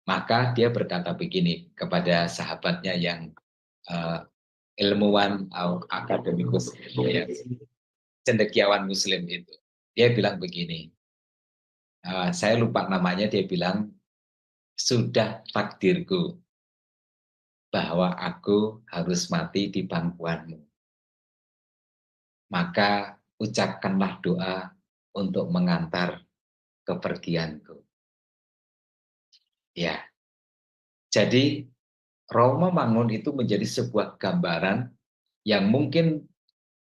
Maka dia berkata begini kepada sahabatnya yang ilmuwan atau akademikus, ya, cendekiawan Muslim itu. Dia bilang begini, saya lupa namanya, dia bilang, sudah takdirku bahwa aku harus mati di pangkuanmu. Maka ucapkanlah doa untuk mengantar kepergianku. Ya, jadi Romomangun itu menjadi sebuah gambaran yang mungkin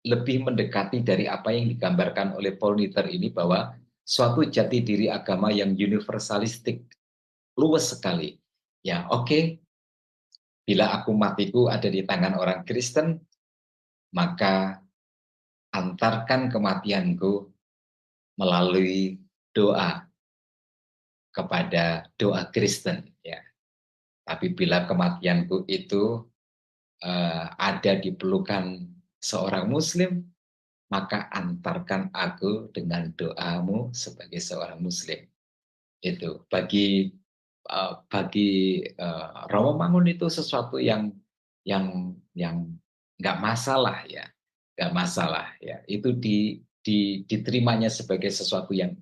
lebih mendekati dari apa yang digambarkan oleh Paul Nitter ini, bahwa suatu jati diri agama yang universalistik, luas sekali. Ya, oke, bila aku matiku ada di tangan orang Kristen, maka antarkan kematianku melalui doa kepada doa Kristen. Ya. Tapi bila kematianku itu ada di pelukan seorang Muslim, maka antarkan aku dengan doamu sebagai seorang Muslim. Itu bagi Romomangun itu sesuatu yang nggak masalah ya, nggak masalah ya. Itu diterimanya sebagai sesuatu yang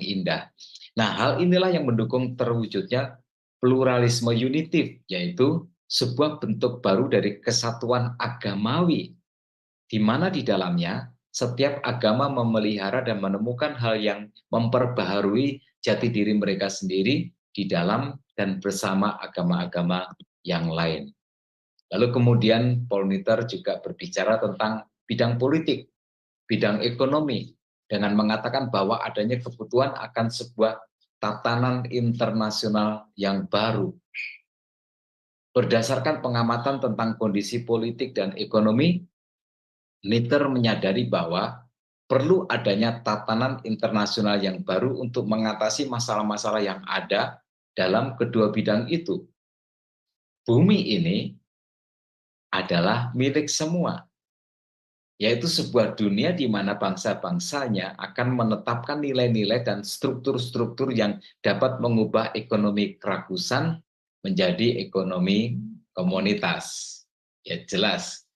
indah. Nah, hal inilah yang mendukung terwujudnya pluralisme unitif, yaitu sebuah bentuk baru dari kesatuan agamawi, di mana di dalamnya setiap agama memelihara dan menemukan hal yang memperbaharui jati diri mereka sendiri di dalam dan bersama agama-agama yang lain. Lalu kemudian Paul Nitter juga berbicara tentang bidang politik, bidang ekonomi, dengan mengatakan bahwa adanya kebutuhan akan sebuah tatanan internasional yang baru. Berdasarkan pengamatan tentang kondisi politik dan ekonomi, Nitter menyadari bahwa perlu adanya tatanan internasional yang baru untuk mengatasi masalah-masalah yang ada dalam kedua bidang itu. Bumi ini adalah milik semua, yaitu sebuah dunia di mana bangsa-bangsanya akan menetapkan nilai-nilai dan struktur-struktur yang dapat mengubah ekonomi kerakusan menjadi ekonomi komunitas. Ya jelas,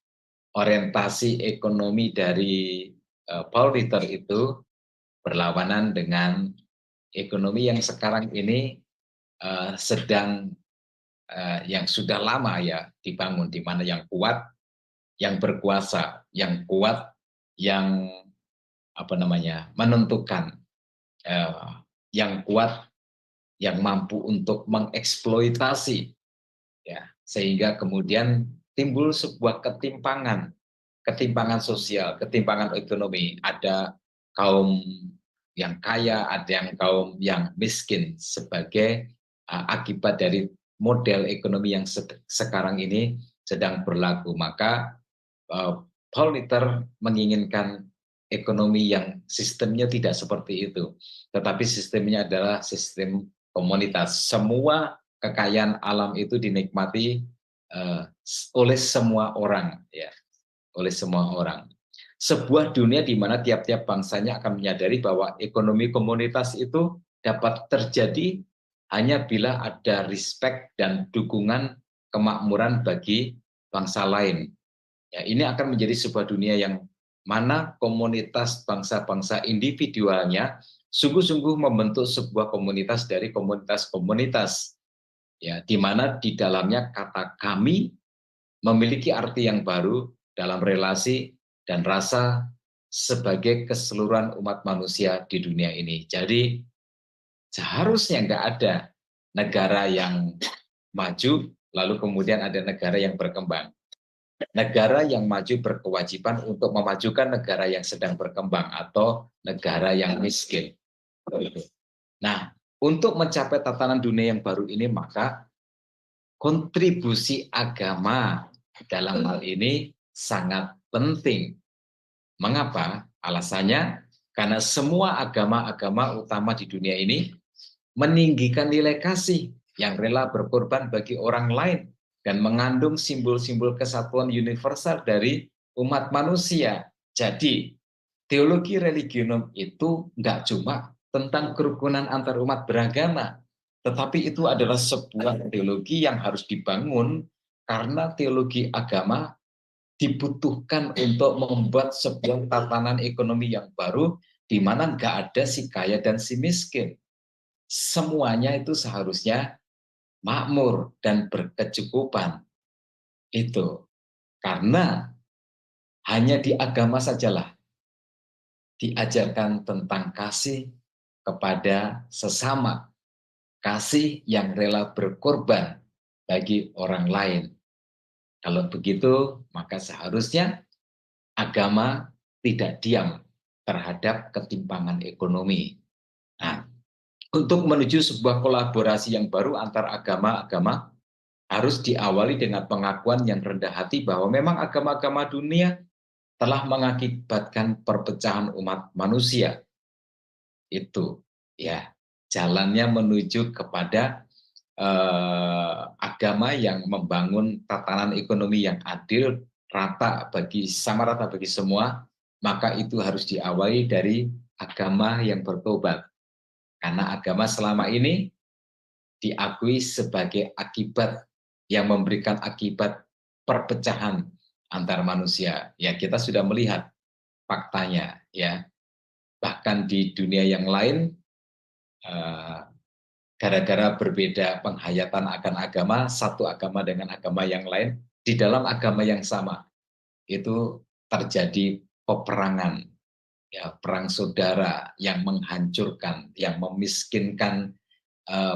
orientasi ekonomi dari Paul Nitter itu berlawanan dengan ekonomi yang sekarang ini sedang yang sudah lama ya dibangun, di mana yang kuat, yang berkuasa, yang kuat, yang menentukan, yang kuat, yang mampu untuk mengeksploitasi, ya, sehingga kemudian timbul sebuah ketimpangan sosial, ketimpangan ekonomi. Ada kaum yang kaya, ada yang kaum yang miskin sebagai akibat dari model ekonomi yang sekarang ini sedang berlaku. Maka Paul Nitter menginginkan ekonomi yang sistemnya tidak seperti itu, tetapi sistemnya adalah sistem komunitas. Semua kekayaan alam itu dinikmati oleh semua orang, ya, oleh semua orang. Sebuah dunia di mana tiap-tiap bangsanya akan menyadari bahwa ekonomi komunitas itu dapat terjadi hanya bila ada respect dan dukungan kemakmuran bagi bangsa lain. Ya, ini akan menjadi sebuah dunia yang mana komunitas bangsa-bangsa individualnya sungguh-sungguh membentuk sebuah komunitas dari komunitas-komunitas, ya, di mana di dalamnya kata kami memiliki arti yang baru dalam relasi dan rasa sebagai keseluruhan umat manusia di dunia ini. Jadi seharusnya nggak ada negara yang maju lalu kemudian ada negara yang berkembang. negara yang maju berkewajiban untuk memajukan negara yang sedang berkembang atau negara yang miskin. Nah, untuk mencapai tatanan dunia yang baru ini, maka kontribusi agama dalam hal ini sangat penting. Mengapa? Alasannya karena semua agama-agama utama di dunia ini meninggikan nilai kasih yang rela berkorban bagi orang lain dan mengandung simbol-simbol kesatuan universal dari umat manusia. Jadi, teologi religionum itu nggak cuma tentang kerukunan antar umat beragama, tetapi itu adalah sebuah teologi yang harus dibangun karena teologi agama dibutuhkan untuk membuat sebuah tatanan ekonomi yang baru di mana nggak ada si kaya dan si miskin. Semuanya itu seharusnya makmur dan berkecukupan. Itu karena hanya di agama sajalah diajarkan tentang kasih kepada sesama, kasih yang rela berkorban bagi orang lain. Kalau begitu, maka seharusnya agama tidak diam terhadap ketimpangan ekonomi. Nah, untuk menuju sebuah kolaborasi yang baru antar agama-agama, harus diawali dengan pengakuan yang rendah hati bahwa memang agama-agama dunia telah mengakibatkan perpecahan umat manusia. Itu ya jalannya menuju kepada agama yang membangun tatanan ekonomi yang adil, sama rata bagi semua, maka itu harus diawali dari agama yang bertobat. Karena agama selama ini diakui sebagai akibat yang memberikan akibat perpecahan antar manusia. Ya, kita sudah melihat faktanya ya. Bahkan di dunia yang lain gara-gara berbeda penghayatan akan agama, satu agama dengan agama yang lain di dalam agama yang sama itu terjadi peperangan, ya, perang saudara yang menghancurkan, yang memiskinkan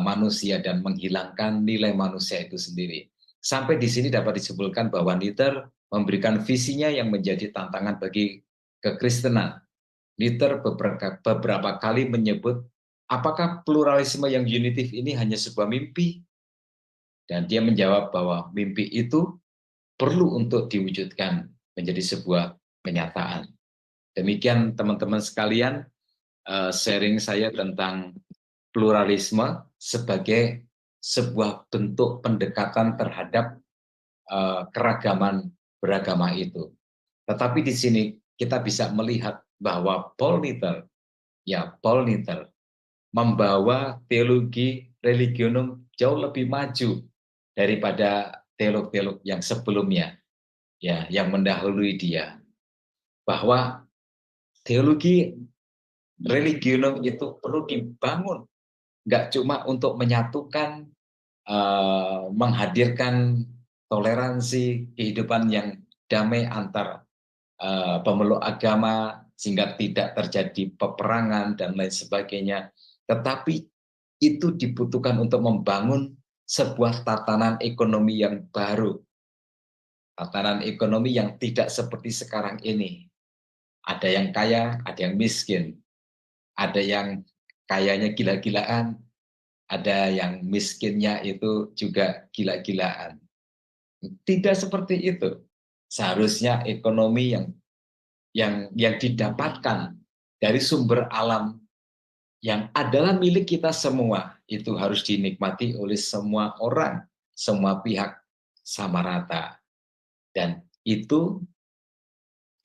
manusia dan menghilangkan nilai manusia itu sendiri. Sampai di sini dapat disimpulkan bahwa Luther memberikan visinya yang menjadi tantangan bagi kekristenan. Luther beberapa kali menyebut, apakah pluralisme yang unitif ini hanya sebuah mimpi? Dan dia menjawab bahwa mimpi itu perlu untuk diwujudkan menjadi sebuah kenyataan. Demikian teman-teman sekalian, sharing saya tentang pluralisme sebagai sebuah bentuk pendekatan terhadap keragaman beragama itu. Tetapi di sini kita bisa melihat bahwa Paul Luther membawa teologi religionum jauh lebih maju daripada teolog-teolog yang sebelumnya, ya, yang mendahului dia. Bahwa teologi religionum itu perlu dibangun, nggak cuma untuk menyatukan, menghadirkan toleransi, kehidupan yang damai antar pemeluk agama, sehingga tidak terjadi peperangan dan lain sebagainya. Tetapi itu dibutuhkan untuk membangun sebuah tatanan ekonomi yang baru. Tatanan ekonomi yang tidak seperti sekarang ini. Ada yang kaya, ada yang miskin. Ada yang kayanya gila-gilaan, ada yang miskinnya itu juga gila-gilaan. Tidak seperti itu. Seharusnya ekonomi yang didapatkan dari sumber alam yang adalah milik kita semua itu harus dinikmati oleh semua orang, semua pihak sama rata. Dan itu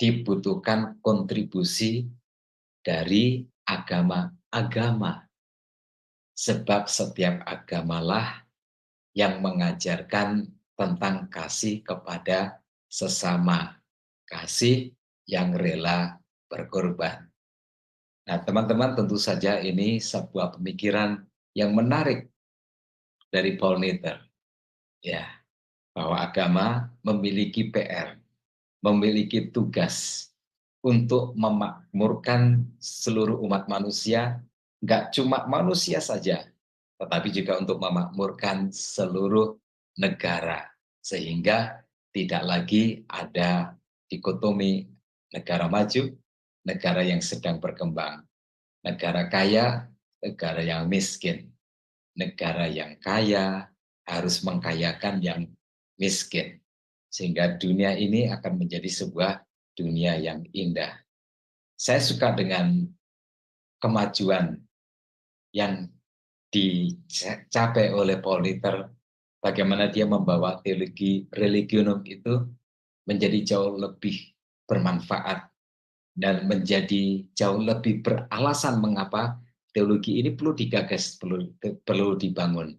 dibutuhkan kontribusi dari agama-agama. Sebab setiap agamalah yang mengajarkan tentang kasih kepada sesama, kasih yang rela berkorban. Nah, teman-teman, tentu saja ini sebuah pemikiran yang menarik dari Paul Luther, ya, bahwa agama memiliki PR, memiliki tugas untuk memakmurkan seluruh umat manusia, nggak cuma manusia saja, tetapi juga untuk memakmurkan seluruh negara, sehingga Tidak lagi ada dikotomi negara maju, negara yang sedang berkembang, negara kaya, negara yang miskin. Negara yang kaya harus mengkayakan yang miskin. Sehingga dunia ini akan menjadi sebuah dunia yang indah. Saya suka dengan kemajuan yang dicapai oleh Paul Ritter, bagaimana dia membawa teologi religionum itu menjadi jauh lebih bermanfaat dan menjadi jauh lebih beralasan mengapa teologi ini perlu digagas, perlu dibangun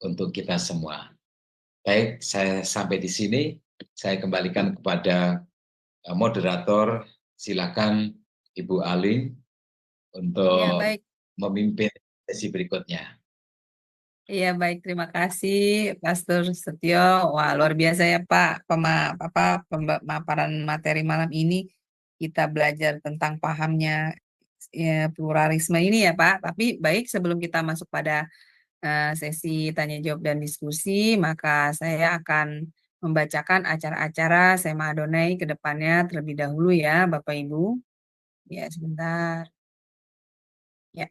untuk kita semua. Baik, saya sampai di sini. Saya kembalikan kepada moderator. Silakan Ibu Aling Iya, untuk baik. memimpin sesi berikutnya. Iya, baik. Terima kasih, Pastor Setio. Wah, luar biasa ya, Pak. Pemaparan materi malam ini kita belajar tentang pahamnya ya, pluralisme ini ya, Pak. Tapi baik, sebelum kita masuk pada sesi tanya jawab dan diskusi, maka saya akan membacakan acara-acara Sema Adonai ke depannya terlebih dahulu ya, Bapak Ibu. Ya, sebentar. Ya,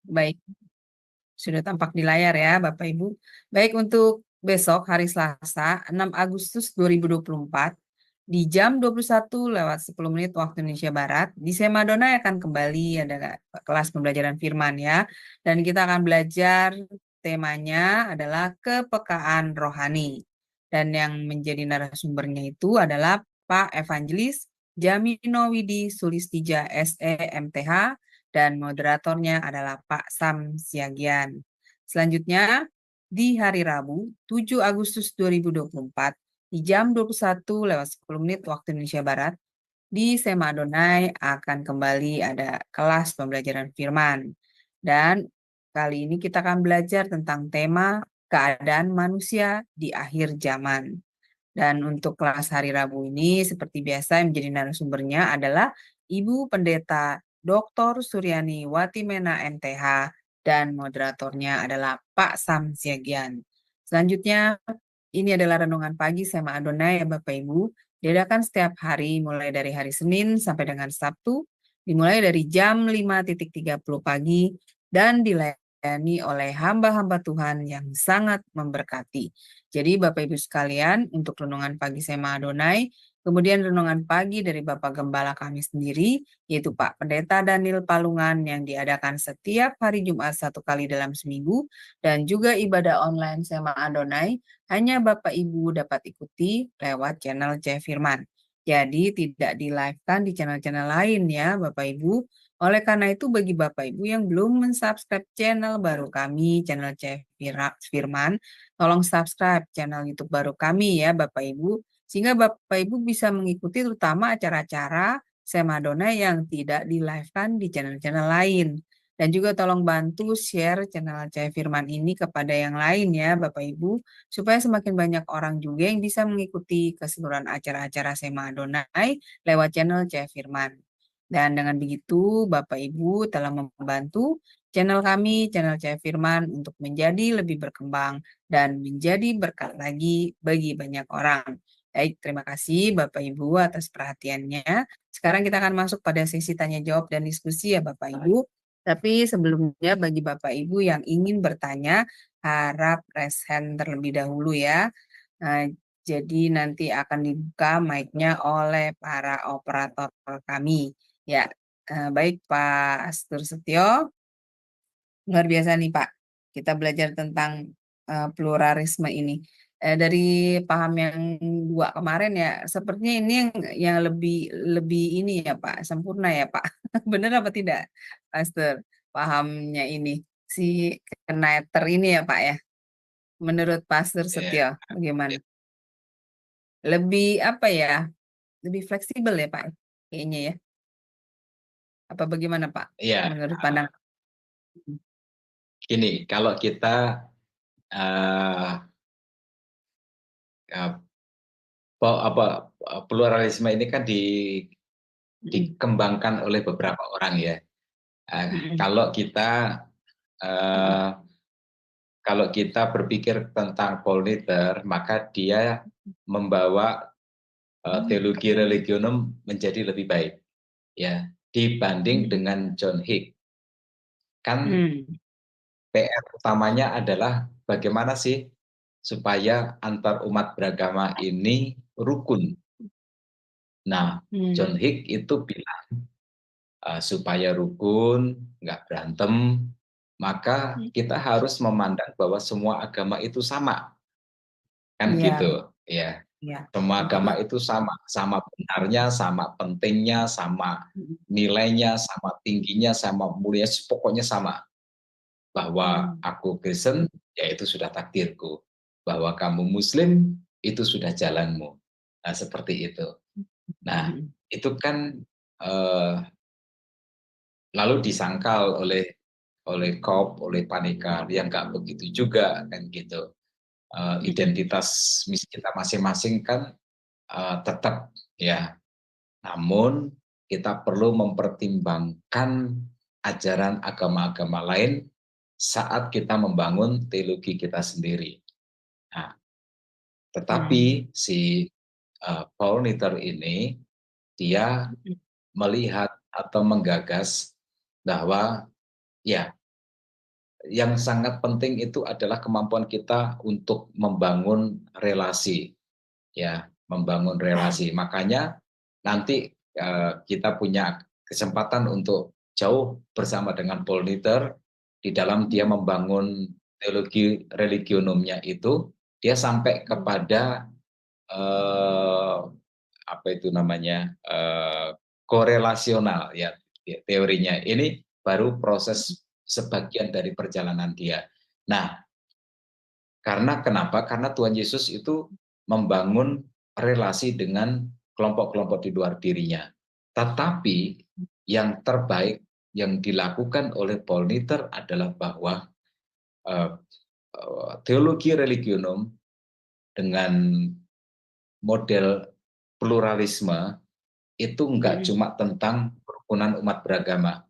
baik. Sudah tampak di layar ya, Bapak Ibu. Baik, untuk besok hari Selasa, 6 Agustus 2024, di jam 21:10 waktu Indonesia Barat, di Sema Adonai akan kembali ada kelas pembelajaran firman ya. Dan kita akan belajar temanya adalah kepekaan rohani. Dan yang menjadi narasumbernya itu adalah Pak Evangelis Jamino Widi Sulistija SE MTH, dan moderatornya adalah Pak Sam Siagian. Selanjutnya, di hari Rabu, 7 Agustus 2024, di jam 21:10 waktu Indonesia Barat, di Sema Adonai akan kembali ada kelas pembelajaran firman. Dan kali ini kita akan belajar tentang tema keadaan manusia di akhir zaman. Dan untuk kelas hari Rabu ini, seperti biasa yang menjadi narasumbernya adalah Ibu Pendeta Dr. Suryani Watimena MTH, dan moderatornya adalah Pak Sam Siagian. Selanjutnya, ini adalah renungan pagi Sema Adonai ya Bapak Ibu, diadakan setiap hari mulai dari hari Senin sampai dengan Sabtu, dimulai dari jam 5:30 pagi, dan dilayani oleh hamba-hamba Tuhan yang sangat memberkati. Jadi Bapak Ibu sekalian, untuk renungan pagi Sema Adonai, kemudian renungan pagi dari Bapak Gembala kami sendiri, yaitu Pak Pendeta Daniel Palungan yang diadakan setiap hari Jumat 1 kali dalam seminggu, dan juga ibadah online Sema Adonai, hanya Bapak Ibu dapat ikuti lewat channel C Firman. Jadi tidak di-live-kan di channel-channel lain ya Bapak Ibu. Oleh karena itu bagi Bapak Ibu yang belum mensubscribe channel baru kami, channel C Firman, tolong subscribe channel YouTube baru kami ya Bapak Ibu, sehingga Bapak Ibu bisa mengikuti terutama acara-acara Sema Adonai yang tidak di-live-kan di channel-channel lain. Dan juga tolong bantu share channel C Firman ini kepada yang lain ya Bapak Ibu, supaya semakin banyak orang juga yang bisa mengikuti keseluruhan acara-acara Sema Adonai lewat channel C Firman. Dan dengan begitu Bapak Ibu telah membantu channel kami, channel C Firman, untuk menjadi lebih berkembang dan menjadi berkat lagi bagi banyak orang. Baik, terima kasih Bapak Ibu atas perhatiannya. Sekarang kita akan masuk pada sesi tanya jawab dan diskusi ya Bapak Ibu. Tapi sebelumnya bagi Bapak Ibu yang ingin bertanya, harap raise hand terlebih dahulu ya. Jadi nanti akan dibuka mic-nya oleh para operator kami. Ya, baik Pak Astur Setio. Luar biasa nih Pak, kita belajar tentang pluralisme ini. Dari paham yang 2 kemarin ya, sepertinya ini yang lebih ini ya Pak, sempurna ya Pak. Benar apa tidak, Pastor? Pahamnya ini, si Knetter ini ya Pak ya? Menurut Pastor Setio, bagaimana? Lebih apa ya? Lebih fleksibel ya Pak? Kayaknya ya. Apa bagaimana Pak? Iya, Menurut pandangan? gini, kalau kita pluralisme ini kan dikembangkan oleh beberapa orang ya. Kalau kita kalau kita berpikir tentang Paul Luther, maka dia membawa teologi religionum menjadi lebih baik, ya, dibanding dengan John Hick. Kan PR utamanya adalah bagaimana sih supaya antar umat beragama ini rukun. Nah, John Hick itu bilang supaya rukun, nggak berantem, maka kita harus memandang bahwa semua agama itu sama, kan Iya, gitu, ya. iya. Semua agama itu sama, sama benarnya, sama pentingnya, sama nilainya, sama tingginya, sama mulianya, pokoknya sama. Bahwa aku Kristen, ya itu sudah takdirku. Bahwa kamu Muslim, itu sudah jalanmu. Nah, seperti itu. Nah, itu kan eh, lalu disangkal oleh Cobb, oleh Panikar, yang nggak begitu juga, kan gitu. Identitas kita masing-masing kan tetap, ya. Namun kita perlu mempertimbangkan ajaran agama-agama lain saat kita membangun teologi kita sendiri. Nah, tetapi si Paul Nitter ini dia melihat atau menggagas bahwa ya yang sangat penting itu adalah kemampuan kita untuk membangun relasi, ya, membangun relasi. Makanya nanti kita punya kesempatan untuk jauh bersama dengan Paul Nitter di dalam dia membangun teologi religionumnya itu, dia sampai kepada apa itu namanya korelasional, ya, teorinya. Ini baru proses sebagian dari perjalanan dia. Nah, karena kenapa? Karena Tuhan Yesus itu membangun relasi dengan kelompok-kelompok di luar dirinya. Tetapi yang terbaik yang dilakukan oleh Paul Nitter adalah bahwa teologi religionum dengan model pluralisme itu enggak cuma tentang kerukunan umat beragama,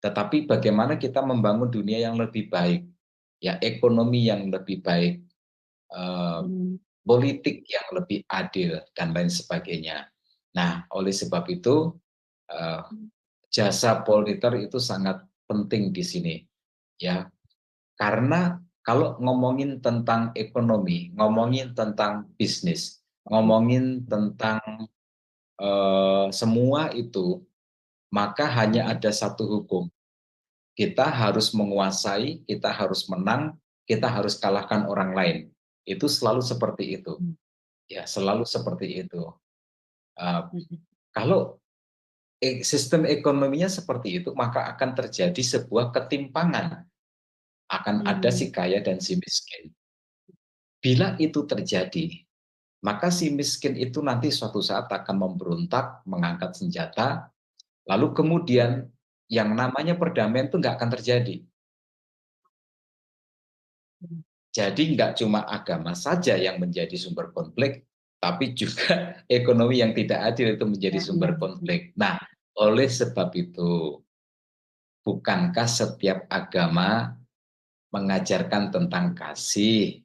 tetapi bagaimana kita membangun dunia yang lebih baik, ya, ekonomi yang lebih baik, politik yang lebih adil, dan lain sebagainya. Nah, oleh sebab itu jasa Paul Ritter itu sangat penting di sini, ya, karena kalau ngomongin tentang ekonomi, ngomongin tentang bisnis, ngomongin tentang semua itu, maka hanya ada satu hukum. Kita harus menguasai, kita harus menang, kita harus kalahkan orang lain. Itu selalu seperti itu. Ya, selalu seperti itu. Kalau sistem ekonominya seperti itu, maka akan terjadi sebuah ketimpangan. Akan ada si kaya dan si miskin. Bila itu terjadi, maka si miskin itu nanti suatu saat akan memberontak, mengangkat senjata, lalu kemudian yang namanya perdamaian itu nggak akan terjadi. Jadi nggak cuma agama saja yang menjadi sumber konflik, tapi juga ekonomi yang tidak adil itu menjadi sumber konflik. Nah, oleh sebab itu, bukankah setiap agama mengajarkan tentang kasih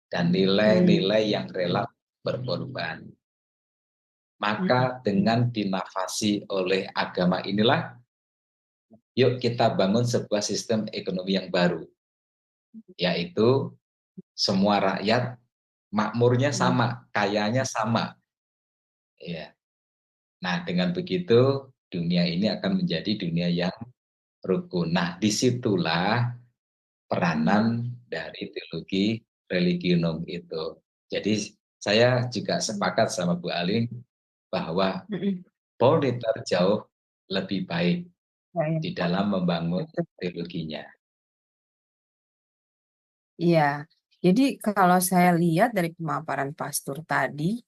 dan nilai-nilai yang rela berkorban? Maka dengan dinafasi oleh agama inilah, yuk kita bangun sebuah sistem ekonomi yang baru, yaitu semua rakyat makmurnya sama, kayanya sama. Ya. Nah, dengan begitu dunia ini akan menjadi dunia yang rukun. Nah, disitulah peranan dari teologi religionum itu. Jadi saya juga sepakat sama Bu Aling bahwa Paul Ritter jauh lebih baik di dalam membangun teologinya. Iya, jadi kalau saya lihat dari pemaparan pastor tadi,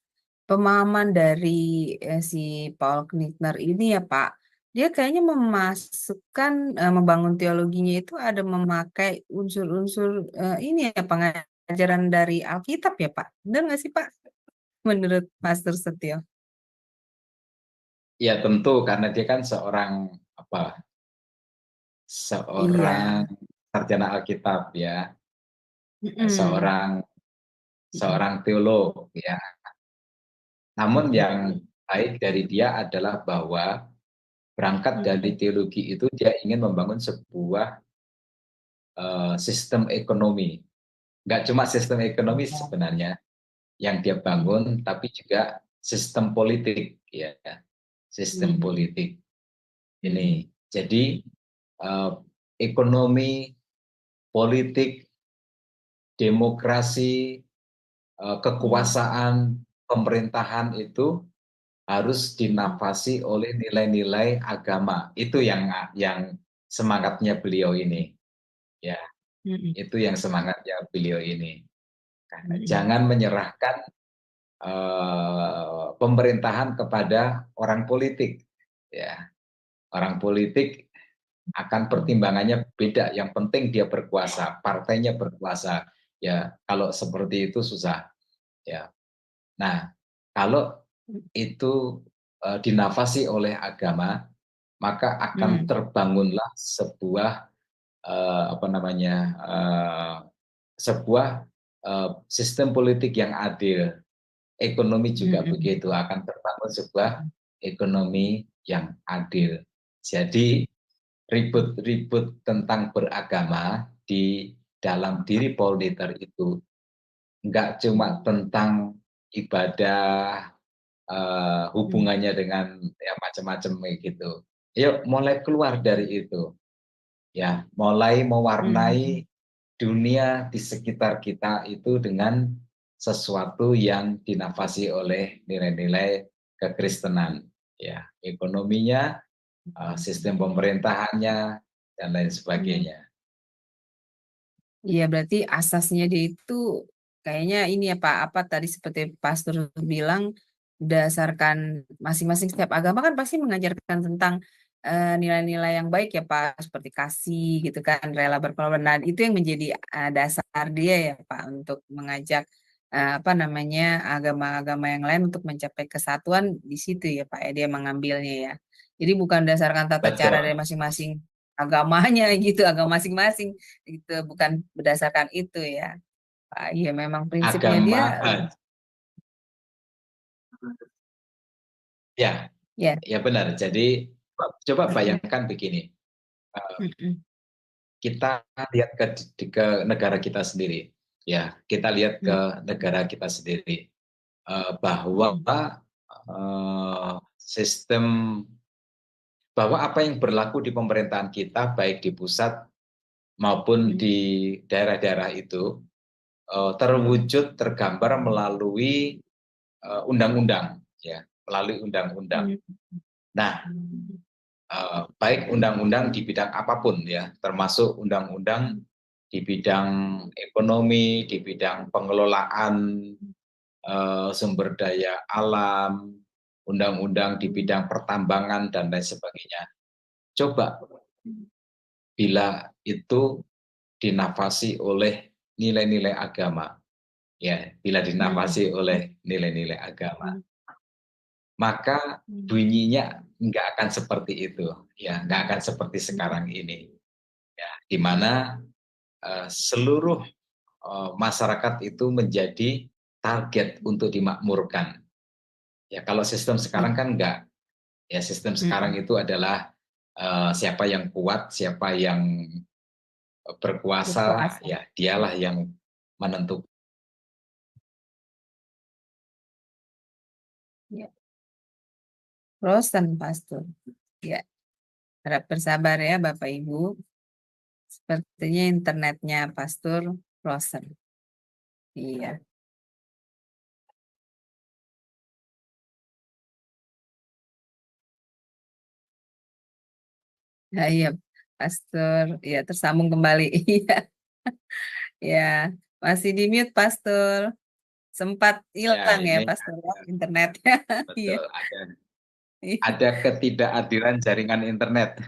pemahaman dari si Paul Knittner ini ya Pak, dia kayaknya memasukkan membangun teologinya itu ada memakai unsur-unsur ini ya pengajaran dari Alkitab ya Pak, benar nggak sih Pak? Menurut Pastor Setio? Ya tentu karena dia kan seorang Iya, sarjana Alkitab, ya. Mhm. seorang teolog ya. Namun yang baik dari dia adalah bahwa berangkat dari Mhm. teologi itu dia ingin membangun sebuah sistem ekonomi. Nggak cuma sistem ekonomi Iya. sebenarnya yang dia Mhm. bangun, tapi juga sistem politik ya, sistem Mhm. politik Mhm. ini. Jadi eh, ekonomi, politik, demokrasi, Mhm. kekuasaan, pemerintahan itu harus Mhm. dinavasi oleh nilai-nilai agama. Itu yang semangatnya beliau ini. Ya, Mhm. itu yang semangatnya beliau ini. Mhm. Jangan menyerahkan pemerintahan kepada orang politik. Ya, orang politik akan Mhm. pertimbangannya beda. Yang penting dia berkuasa, partainya berkuasa. Ya, kalau seperti itu susah. Ya. Nah, kalau itu dinavasi oleh agama, maka akan Mhm. terbangunlah sebuah apa namanya sebuah sistem politik yang adil. Ekonomi juga Mhm. begitu, akan terbangun sebuah ekonomi yang adil. Jadi ribut-ribut tentang beragama di dalam diri Paul Luther itu enggak cuma tentang ibadah, Mhm. hubungannya dengan ya macam-macam kayak gitu. Yuk mulai keluar dari itu, ya mulai Mhm. mewarnai dunia di sekitar kita itu dengan sesuatu yang dinavasi oleh nilai-nilai kekristenan, ya ekonominya, sistem pemerintahannya dan lain Mhm. sebagainya. Iya, berarti asasnya dia itu kayaknya ini ya Pak, apa tadi seperti Pastor bilang, berdasarkan masing-masing setiap agama kan pasti mengajarkan tentang nilai-nilai yang baik ya Pak, seperti kasih gitu kan, rela berkorban. Dan itu yang menjadi dasar dia ya Pak untuk mengajak apa namanya agama-agama yang lain untuk mencapai kesatuan di situ ya Pak ya, dia mengambilnya ya. Jadi bukan berdasarkan tata cara dari Betul, masing-masing agamanya gitu, agama masing-masing gitu, bukan berdasarkan itu ya Pak. Iya memang prinsipnya dia agama ya, ya. ya benar. Jadi coba Mm-mm. bayangkan begini, Mm-mm. kita lihat ke negara kita sendiri, ya kita lihat ke negara kita sendiri bahwa Mm-mm. sistem bahwa apa yang berlaku di pemerintahan kita baik di pusat maupun Mm-mm. di daerah-daerah itu terwujud tergambar melalui undang-undang ya melalui undang-undang. Nah, baik undang-undang di bidang apapun ya, termasuk undang-undang di bidang ekonomi, di bidang pengelolaan sumber daya alam, undang-undang di bidang pertambangan dan lain sebagainya. Coba bila itu dinavasi oleh nilai-nilai agama, ya, bila dinavasi oleh nilai-nilai agama, maka bunyinya nggak akan seperti itu, ya, nggak akan seperti sekarang ini, ya, di mana seluruh masyarakat itu menjadi target untuk dimakmurkan. Ya, kalau sistem sekarang kan enggak. Ya, sistem sekarang Mm-mm. itu adalah siapa yang kuat, siapa yang berkuasa, Berkuasa. ya dialah yang menentukan. Ya. Rosen Pastor. Ya, harap bersabar ya Bapak Ibu. Sepertinya internetnya Pastor Rosen. Iya. Nah, iya, Pastor. Ya, tersambung kembali. Iya. Ya, masih di mute Pastor. Sempat Ya, hilang ya ini Pastor ya, internetnya. Iya. betul Iya. ada ketidakadilan jaringan internet.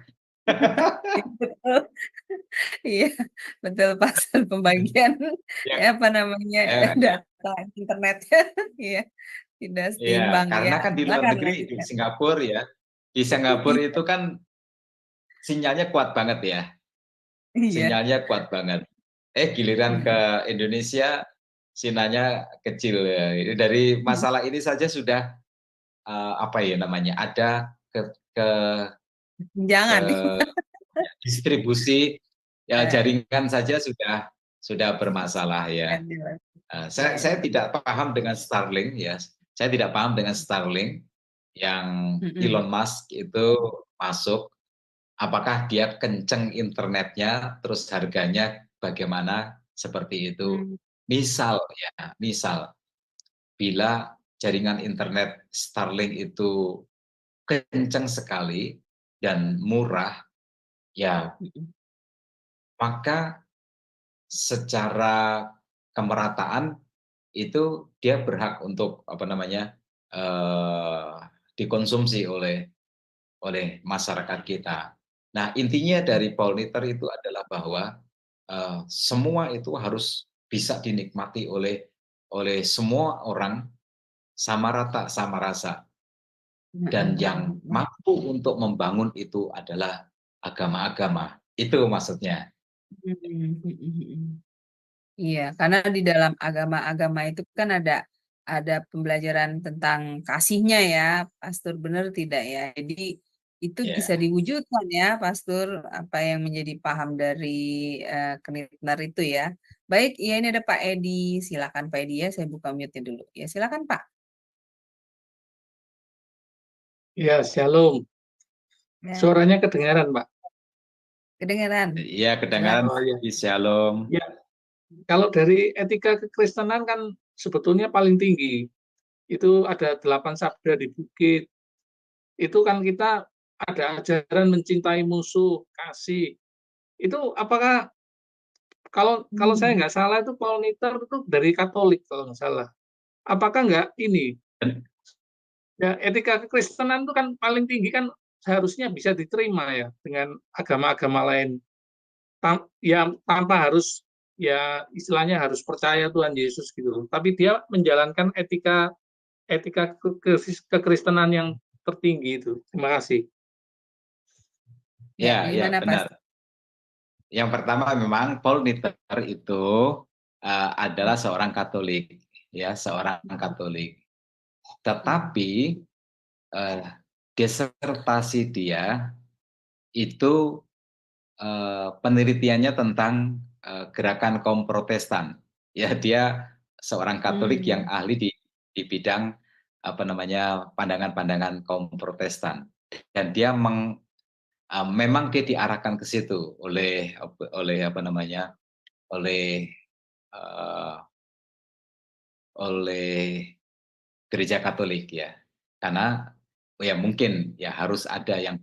Betul. Iya, betul Pastor pembagian Ya, ya apa namanya ya, data internetnya. Iya, tidak ya, seimbang ya. karena kan di luar Silakan negeri di lanjutkan. Singapura ya, di Singapura Iya, itu kan sinyalnya kuat banget ya, iya. sinyalnya kuat banget. Giliran ke Indonesia Sinanya kecil ya. Dari masalah ini saja sudah apa ya namanya, ada ke Jangan. distribusi ya, Eh, jaringan saja sudah bermasalah ya. ya, Saya tidak paham dengan Starlink ya. Saya tidak paham dengan Starlink yang mm-mm. Elon Musk itu masuk. Apakah dia kenceng internetnya, terus harganya bagaimana seperti itu. Hmm, Misal ya, misal bila jaringan internet Starlink itu kenceng sekali dan murah, ya mm-mm. maka secara kemerataan itu dia berhak untuk apa namanya, eh, dikonsumsi oleh masyarakat kita. Nah, intinya dari Polniter itu adalah bahwa semua itu harus bisa dinikmati oleh semua orang sama rata, sama rasa. Dan yang Mm-mm. mampu untuk membangun itu adalah agama-agama. Itu maksudnya. Mm-mm. Iya, karena di dalam agama-agama itu kan ada pembelajaran tentang kasihnya ya, Pastor, benar tidak ya? Jadi itu bisa Ya. diwujudkan ya, Pastor, apa yang menjadi paham dari Knitner itu ya. Baik, iya ini ada Pak Edi. Silakan Pak Edi ya, saya buka mute dulu. Ya, silakan Pak. Ya, shalom. Ya, Suaranya kedengaran, Pak. kedengaran. Iya, kedengaran Oh ya. di Shalom. Ya, kalau dari etika kekristenan kan sebetulnya paling tinggi. Itu ada 8 sabda di bukit. Itu kan kita ada ajaran mencintai musuh, kasih. Itu apakah kalau saya Hmm. nggak salah itu Paul Niter itu dari Katolik kalau nggak salah. Apakah nggak ini ya etika kekristenan itu kan paling tinggi kan seharusnya bisa diterima ya dengan agama-agama lain. Ya tanpa harus ya istilahnya harus percaya Tuhan Yesus gitu loh. Tapi dia menjalankan etika etika kekristenan yang tertinggi itu. Terima kasih. Ya, Ya, ya gimana benar. Pastor? Yang pertama memang Paul Niter itu adalah seorang Katolik, ya, seorang Katolik. Tetapi eh, disertasi dia itu penelitiannya tentang gerakan kaum Protestan. Ya, dia seorang Katolik yang Hmm. ahli di bidang apa namanya, pandangan-pandangan kaum Protestan. Dan dia memang dia diarahkan ke situ oleh apa namanya, oleh eh, oleh gereja Katolik ya. Karena ya mungkin ya harus ada yang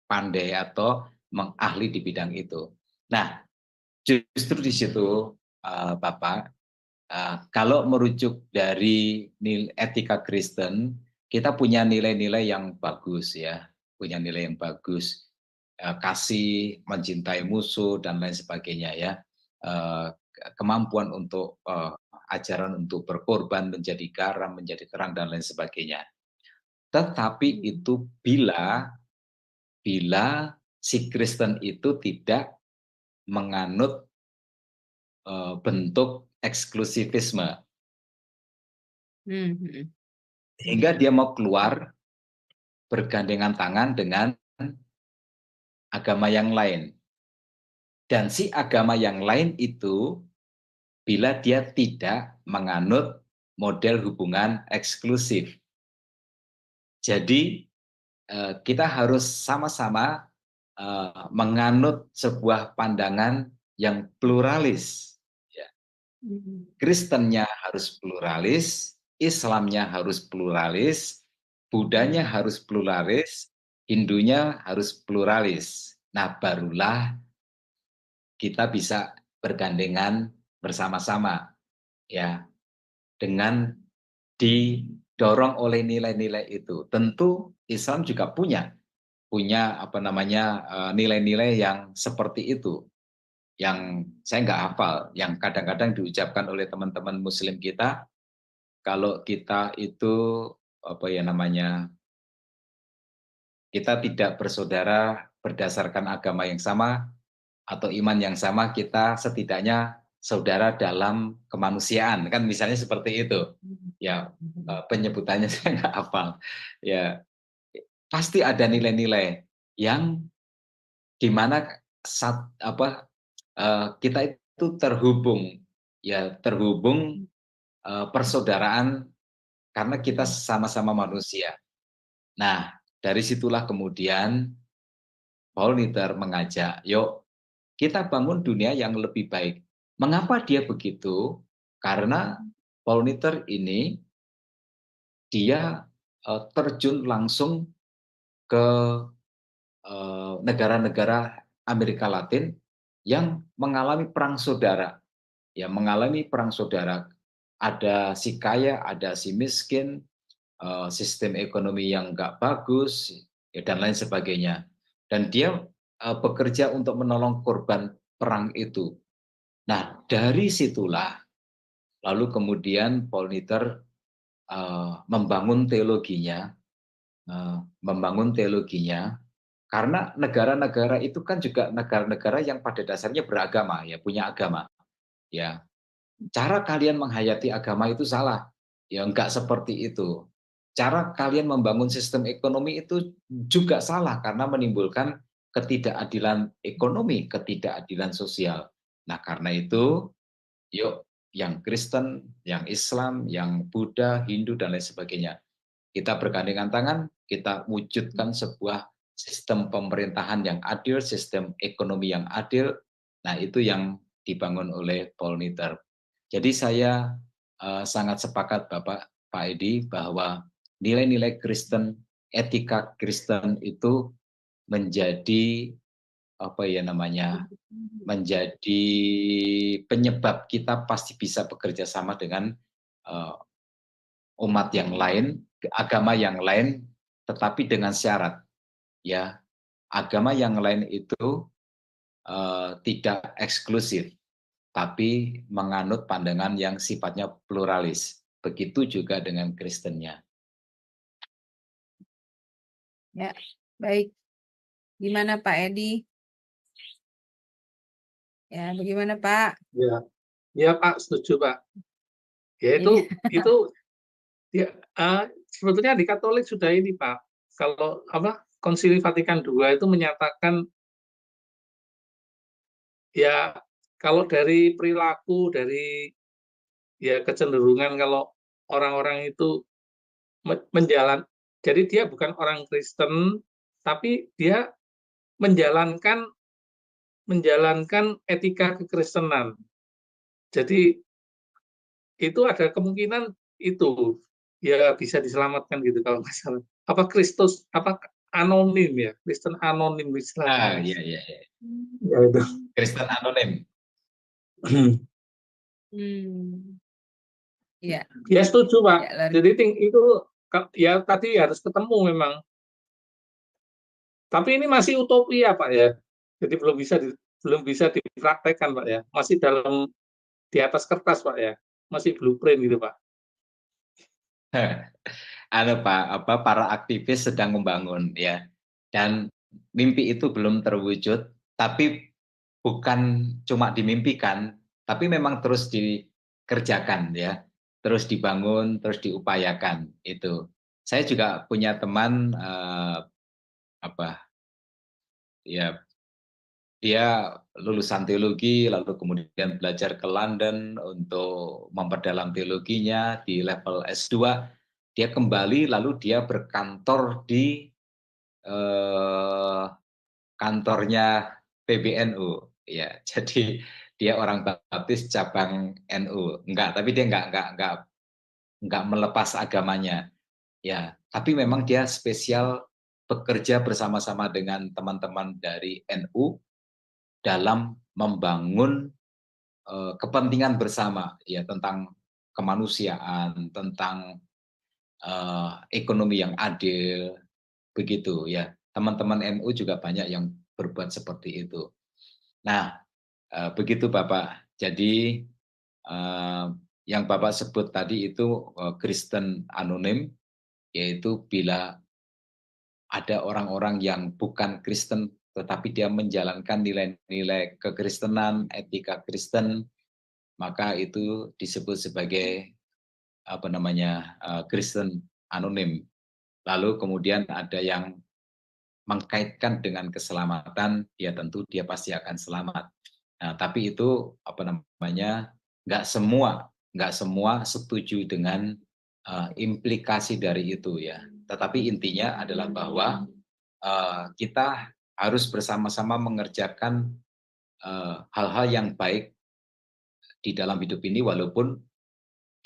pandai atau mengahli di bidang itu. Nah, justru di situ Bapak, kalau merujuk dari etika Kristen, kita punya nilai-nilai yang bagus ya, punya nilai yang bagus, kasih, mencintai musuh dan lain sebagainya ya, kemampuan untuk ajaran untuk berkorban, menjadi garam, menjadi terang dan lain sebagainya. Tetapi itu bila si Kristen itu tidak menganut bentuk eksklusivisme, Hmm. sehingga dia mau keluar bergandengan tangan dengan agama yang lain. Dan si agama yang lain itu bila dia tidak menganut model hubungan eksklusif. Jadi kita harus sama-sama menganut sebuah pandangan yang pluralis. Ya. Hmm. Kristennya harus pluralis, Islamnya harus pluralis, Budanya harus pluralis, Hindunya harus pluralis. Nah, barulah kita bisa bergandengan bersama-sama ya, dengan didorong oleh nilai-nilai itu. Tentu Islam juga punya apa namanya, nilai-nilai yang seperti itu, yang saya nggak hafal, yang kadang-kadang diucapkan oleh teman-teman Muslim kita, kalau kita itu apa ya namanya, kita tidak bersaudara berdasarkan agama yang sama atau iman yang sama, kita setidaknya saudara dalam kemanusiaan, kan misalnya seperti itu. Ya, penyebutannya saya nggak hafal. Ya, pasti ada nilai-nilai yang dimana kita itu terhubung, ya terhubung persaudaraan karena kita sama-sama manusia. Nah, dari situlah kemudian Paul Niter mengajak, yuk kita bangun dunia yang lebih baik. Mengapa dia begitu? Karena Paul Niter ini dia terjun langsung ke negara-negara Amerika Latin yang mengalami perang saudara. Ya, mengalami perang saudara. Ada si kaya, ada si miskin, sistem ekonomi yang nggak bagus, ya, dan lain sebagainya. Dan dia bekerja untuk menolong korban perang itu. Nah, dari situlah lalu kemudian Paul Niter membangun teologinya, karena negara-negara itu kan juga negara-negara yang pada dasarnya beragama, ya punya agama. Ya, cara kalian menghayati agama itu salah, ya enggak seperti itu. Cara kalian membangun sistem ekonomi itu juga salah karena menimbulkan ketidakadilan ekonomi, ketidakadilan sosial. Nah, karena itu yuk yang Kristen, yang Islam, yang Buddha, Hindu dan lain sebagainya, kita bergandengan tangan, kita wujudkan sebuah sistem pemerintahan yang adil, sistem ekonomi yang adil. Nah, itu yang dibangun oleh Paul Niter. Jadi saya sangat sepakat Bapak Pak Edi bahwa nilai-nilai Kristen, etika Kristen itu menjadi menjadi penyebab kita pasti bisa bekerja sama dengan umat yang lain, agama yang lain, tetapi dengan syarat, ya agama yang lain itu tidak eksklusif, tapi menganut pandangan yang sifatnya pluralis. Begitu juga dengan Kristennya. Ya, baik. Gimana Pak Edi? Ya, bagaimana Pak? Ya Pak, setuju Pak. Ya itu ya sebetulnya di Katolik sudah ini Pak. Kalau Konsili Vatikan II itu menyatakan ya kalau dari perilaku, dari ya kecenderungan kalau orang-orang itu jadi dia bukan orang Kristen, tapi dia menjalankan etika kekristenan. Jadi itu ada kemungkinan itu ya bisa diselamatkan gitu kalau nggak salah. Anonim ya, Kristen anonim istilahnya. Iya. Ya itu. Kristen anonim. Iya. Ya setuju Pak. Ya, Jadi itu ya tadi harus ketemu memang. Tapi ini masih utopia Pak ya. Jadi belum bisa dipraktekkan Pak ya. Masih di atas kertas Pak ya. Masih blueprint gitu Pak. Pak, para aktivis sedang membangun ya. Dan mimpi itu belum terwujud, tapi bukan cuma dimimpikan, tapi memang terus dikerjakan ya. Terus dibangun, terus diupayakan itu. Saya juga punya teman ya dia lulusan teologi lalu kemudian belajar ke London untuk memperdalam teologinya di level S2. Dia kembali lalu dia berkantor di kantornya PBNU ya. Jadi dia orang baptis cabang NU. Tapi dia enggak melepas agamanya. Ya, tapi memang dia spesial bekerja bersama-sama dengan teman-teman dari NU dalam membangun kepentingan bersama ya tentang kemanusiaan, tentang ekonomi yang adil, begitu ya. Teman-teman NU juga banyak yang berbuat seperti itu. Nah, begitu Bapak. Jadi yang Bapak sebut tadi itu Kristen anonim, yaitu bila ada orang-orang yang bukan Kristen tetapi dia menjalankan nilai-nilai kekristenan, etika Kristen, maka itu disebut sebagai Kristen anonim. Lalu kemudian ada yang mengkaitkan dengan keselamatan, ya tentu dia pasti akan selamat. Nah, tapi itu nggak semua setuju dengan implikasi dari itu ya. Tetapi intinya adalah bahwa kita harus bersama-sama mengerjakan hal-hal yang baik di dalam hidup ini, walaupun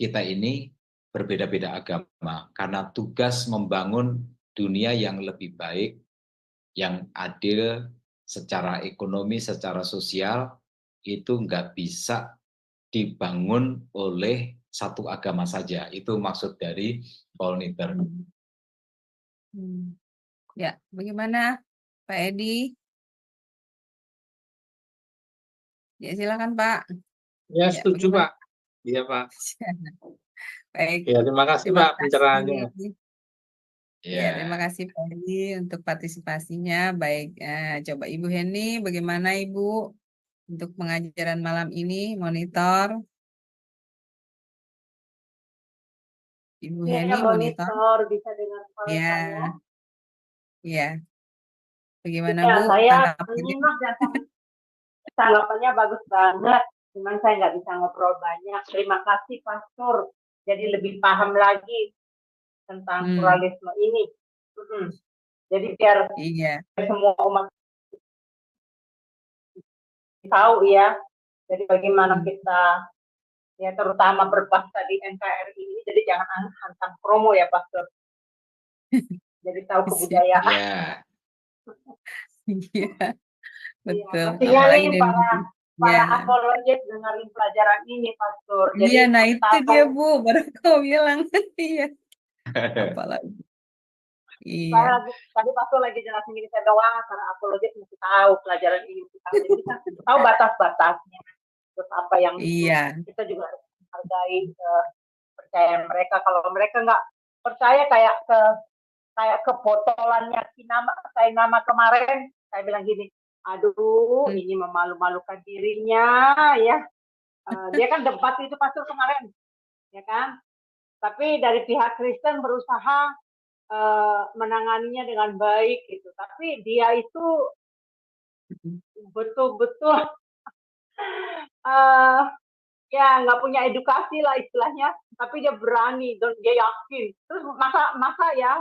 kita ini berbeda-beda agama, karena tugas membangun dunia yang lebih baik, yang adil secara ekonomi, secara sosial, itu nggak bisa dibangun oleh satu agama saja. Itu maksud dari Paul Niter. Ya, bagaimana Pak Edi? Ya, silakan Pak. Ya, setuju bagaimana? Pak. Iya Pak. Baik. Ya, terima kasih Terima Pak pencerahannya. Ya, terima kasih Pak Heni untuk partisipasinya. Baik, coba Ibu Heni, bagaimana Ibu untuk pengajaran malam ini, monitor? Ibu Heni, monitor. Bisa dengar suara Ya, saya? ya. Bagaimana Ya, Bu? saya Tanggapannya? menyimak dan tanggapannya bagus banget. Cuman saya nggak bisa ngobrol banyak. Terima kasih Pastor. Jadi lebih paham lagi tentang pluralisme ini. Jadi biar semua umat tahu ya. Jadi bagaimana kita ya terutama berbahasa di NKRI ini. Jadi jangan hantam promo ya Pastor. Jadi tahu kebudayaan. Iya, betul. Pastinya nih para apologet dengerin pelajaran ini, Pastor. Jadi iya, nah itu dia Bu, baru kau bilang. Iya. Apalagi. Iya. Tadi Pastor lagi jelasin gini, saya doang para apologet mesti tahu pelajaran ini. Jadi kita tahu batas-batasnya. Terus apa yang kita juga harus menghargai percaya mereka. Kalau mereka nggak percaya kayak ke botolannya saya nama kemarin, saya bilang gini, aduh ini memalu-malukan dirinya ya. Dia kan debat itu Pastor kemarin, ya kan? Tapi dari pihak Kristen berusaha menanganinya dengan baik gitu. Tapi dia itu betul-betul ya nggak punya edukasi lah istilahnya. Tapi dia berani dan dia yakin. Terus masa ya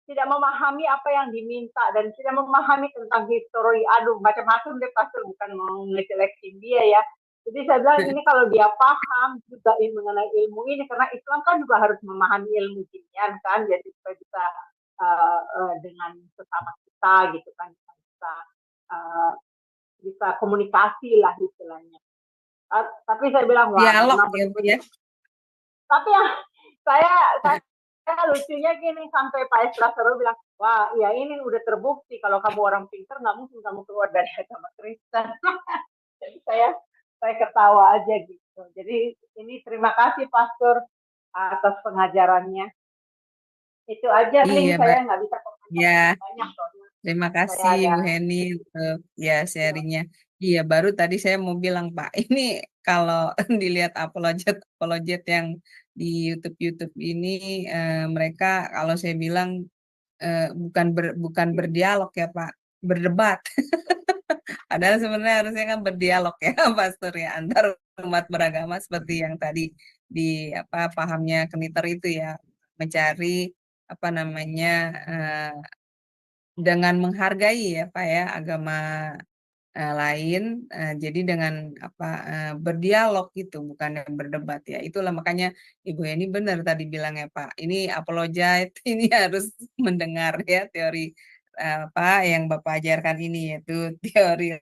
tidak memahami apa yang diminta dan tidak memahami tentang histori. Aduh, macam-macam deh Pastor, bukan mau nge-seleksi dia ya. Jadi saya bilang ini kalau dia paham juga mengenai ilmu ini, karena Islam kan juga harus memahami ilmu kimian kan, jadi supaya bisa dengan sesama kita gitu kan, bisa komunikasi lah istilahnya. Tapi saya bilang wah, dialog ya. Tapi ya saya lucunya gini, sampai Pak Esra bilang, wah ya ini udah terbukti kalau kamu orang pintar nggak mungkin kamu keluar dari agama Kristen. Jadi saya ketawa aja gitu. Jadi ini terima kasih Pastor atas pengajarannya. Itu aja nih, saya nggak bisa banyak soalnya. Terima kasih Bu Heni untuk sharingnya. Iya, baru tadi saya mau bilang Pak, ini kalau dilihat apologet yang di YouTube ini, mereka kalau saya bilang bukan berdialog ya Pak, berdebat. Padahal sebenarnya harusnya kan berdialog ya Pastor ya, antar umat beragama seperti yang tadi pahamnya Kniter itu ya, mencari dengan menghargai ya Pak ya agama lain, jadi dengan berdialog gitu, bukan berdebat ya. Itulah makanya Ibu Heni benar tadi bilang ya Pak, ini apologet ini harus mendengar ya teori yang Bapak ajarkan ini, yaitu teori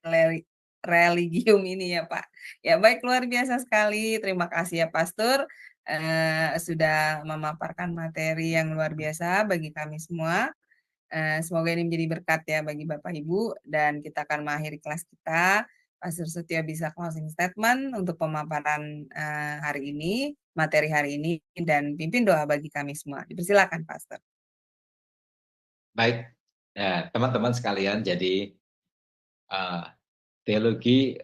religium ini ya Pak. Ya baik, luar biasa sekali. Terima kasih ya Pastor sudah memaparkan materi yang luar biasa bagi kami semua. Semoga ini menjadi berkat ya bagi Bapak Ibu, dan kita akan mengakhiri kelas kita. Pastor Setio bisa closing statement untuk pemaparan hari ini, materi hari ini, dan pimpin doa bagi kami semua. Dipersilakan Pastor. Baik, teman-teman sekalian, jadi teologi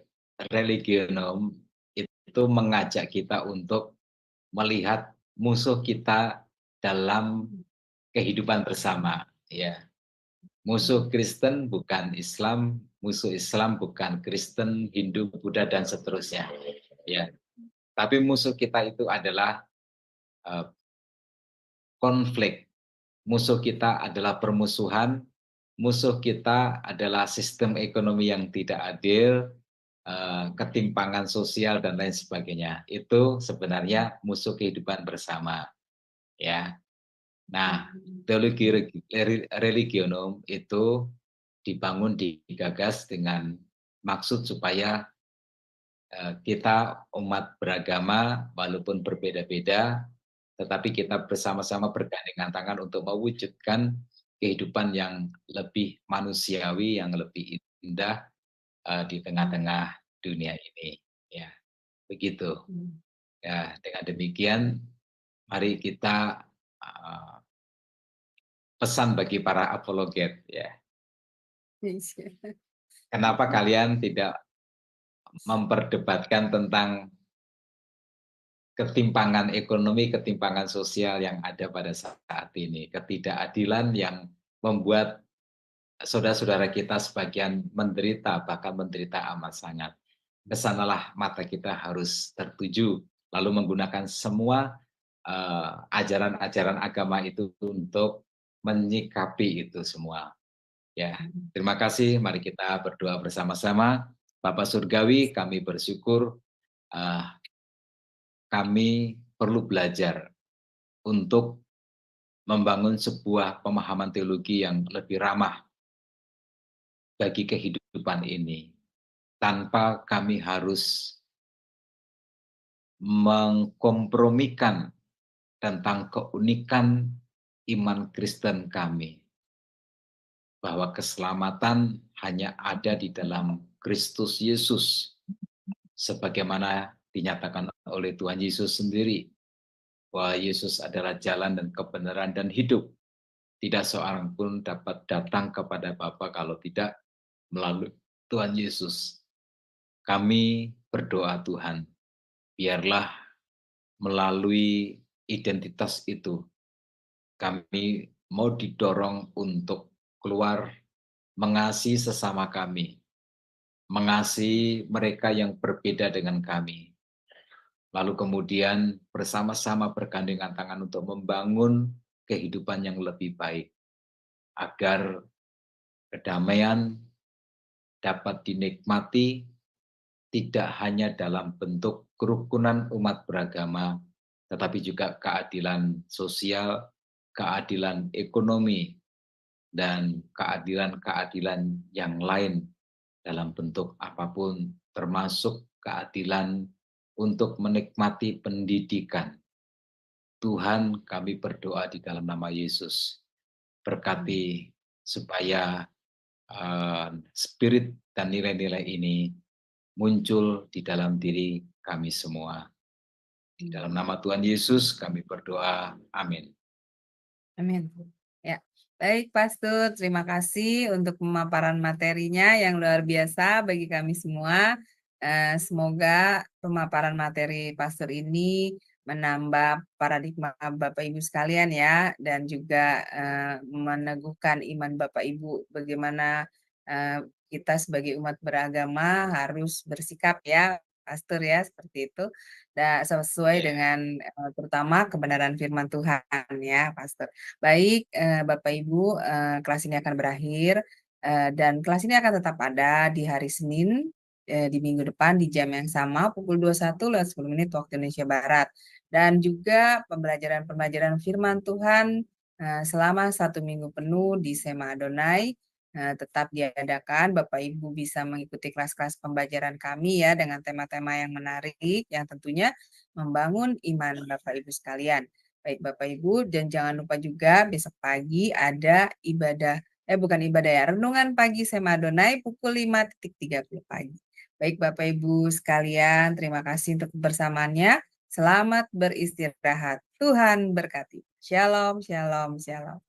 religionum itu itu mengajak kita untuk melihat musuh kita dalam kehidupan bersama, ya. Musuh Kristen bukan Islam, musuh Islam bukan Kristen, Hindu, Buddha dan seterusnya, ya. Tapi musuh kita itu adalah konflik. Musuh kita adalah permusuhan, musuh kita adalah sistem ekonomi yang tidak adil, ketimpangan sosial dan lain sebagainya. Itu sebenarnya musuh kehidupan bersama, ya. Nah, teologi religionum itu dibangun, digagas dengan maksud supaya kita umat beragama walaupun berbeda-beda, tetapi kita bersama-sama bergandengan tangan untuk mewujudkan kehidupan yang lebih manusiawi, yang lebih indah di tengah-tengah dunia ini. Ya, begitu. Ya, dengan demikian, mari kita pesan bagi para apologet, ya. Kenapa kalian tidak memperdebatkan tentang ketimpangan ekonomi, ketimpangan sosial yang ada pada saat ini, ketidakadilan yang membuat saudara-saudara kita sebagian menderita, bahkan menderita amat sangat. Kesanalah mata kita harus tertuju, lalu menggunakan semua ajaran-ajaran agama itu untuk menyikapi itu semua. Ya, terima kasih. Mari kita berdoa bersama-sama. Bapak Surgawi, kami bersyukur kami perlu belajar untuk membangun sebuah pemahaman teologi yang lebih ramah bagi kehidupan ini, tanpa kami harus mengkompromikan tentang keunikan iman Kristen kami, bahwa keselamatan hanya ada di dalam Kristus Yesus, sebagaimana dinyatakan oleh Tuhan Yesus sendiri, bahwa Yesus adalah jalan dan kebenaran dan hidup. Tidak seorang pun dapat datang kepada Bapa kalau tidak melalui Tuhan Yesus. Kami berdoa Tuhan, biarlah melalui identitas itu, kami mau didorong untuk keluar mengasihi sesama kami, mengasihi mereka yang berbeda dengan kami, lalu kemudian bersama-sama bergandengan tangan untuk membangun kehidupan yang lebih baik, agar kedamaian dapat dinikmati tidak hanya dalam bentuk kerukunan umat beragama, tetapi juga keadilan sosial, keadilan ekonomi, dan keadilan-keadilan yang lain dalam bentuk apapun, termasuk keadilan untuk menikmati pendidikan. Tuhan, kami berdoa di dalam nama Yesus, berkati supaya spirit dan nilai-nilai ini muncul di dalam diri kami semua. Di dalam nama Tuhan Yesus kami berdoa. Amin. Amin. Ya, baik Pastor, terima kasih untuk pemaparan materinya yang luar biasa bagi kami semua. Semoga pemaparan materi Pastor ini menambah paradigma Bapak Ibu sekalian ya, dan juga meneguhkan iman Bapak Ibu bagaimana kita sebagai umat beragama harus bersikap ya, Pastor ya, seperti itu. Dan sesuai dengan terutama kebenaran firman Tuhan ya, Pastor. Baik, Bapak Ibu, kelas ini akan berakhir dan kelas ini akan tetap ada di hari Senin di minggu depan di jam yang sama pukul 21:10 waktu Indonesia Barat. Dan juga pembelajaran firman Tuhan selama 1 minggu penuh di Sema Adonai tetap diadakan. Bapak Ibu bisa mengikuti kelas-kelas pembelajaran kami ya dengan tema-tema yang menarik yang tentunya membangun iman Bapak Ibu sekalian. Baik Bapak Ibu, dan jangan lupa juga besok pagi ada renungan pagi Sema Adonai pukul 5:30 pagi. Baik Bapak Ibu sekalian, terima kasih untuk kebersamaannya. Selamat beristirahat. Tuhan berkati. Shalom, shalom, shalom.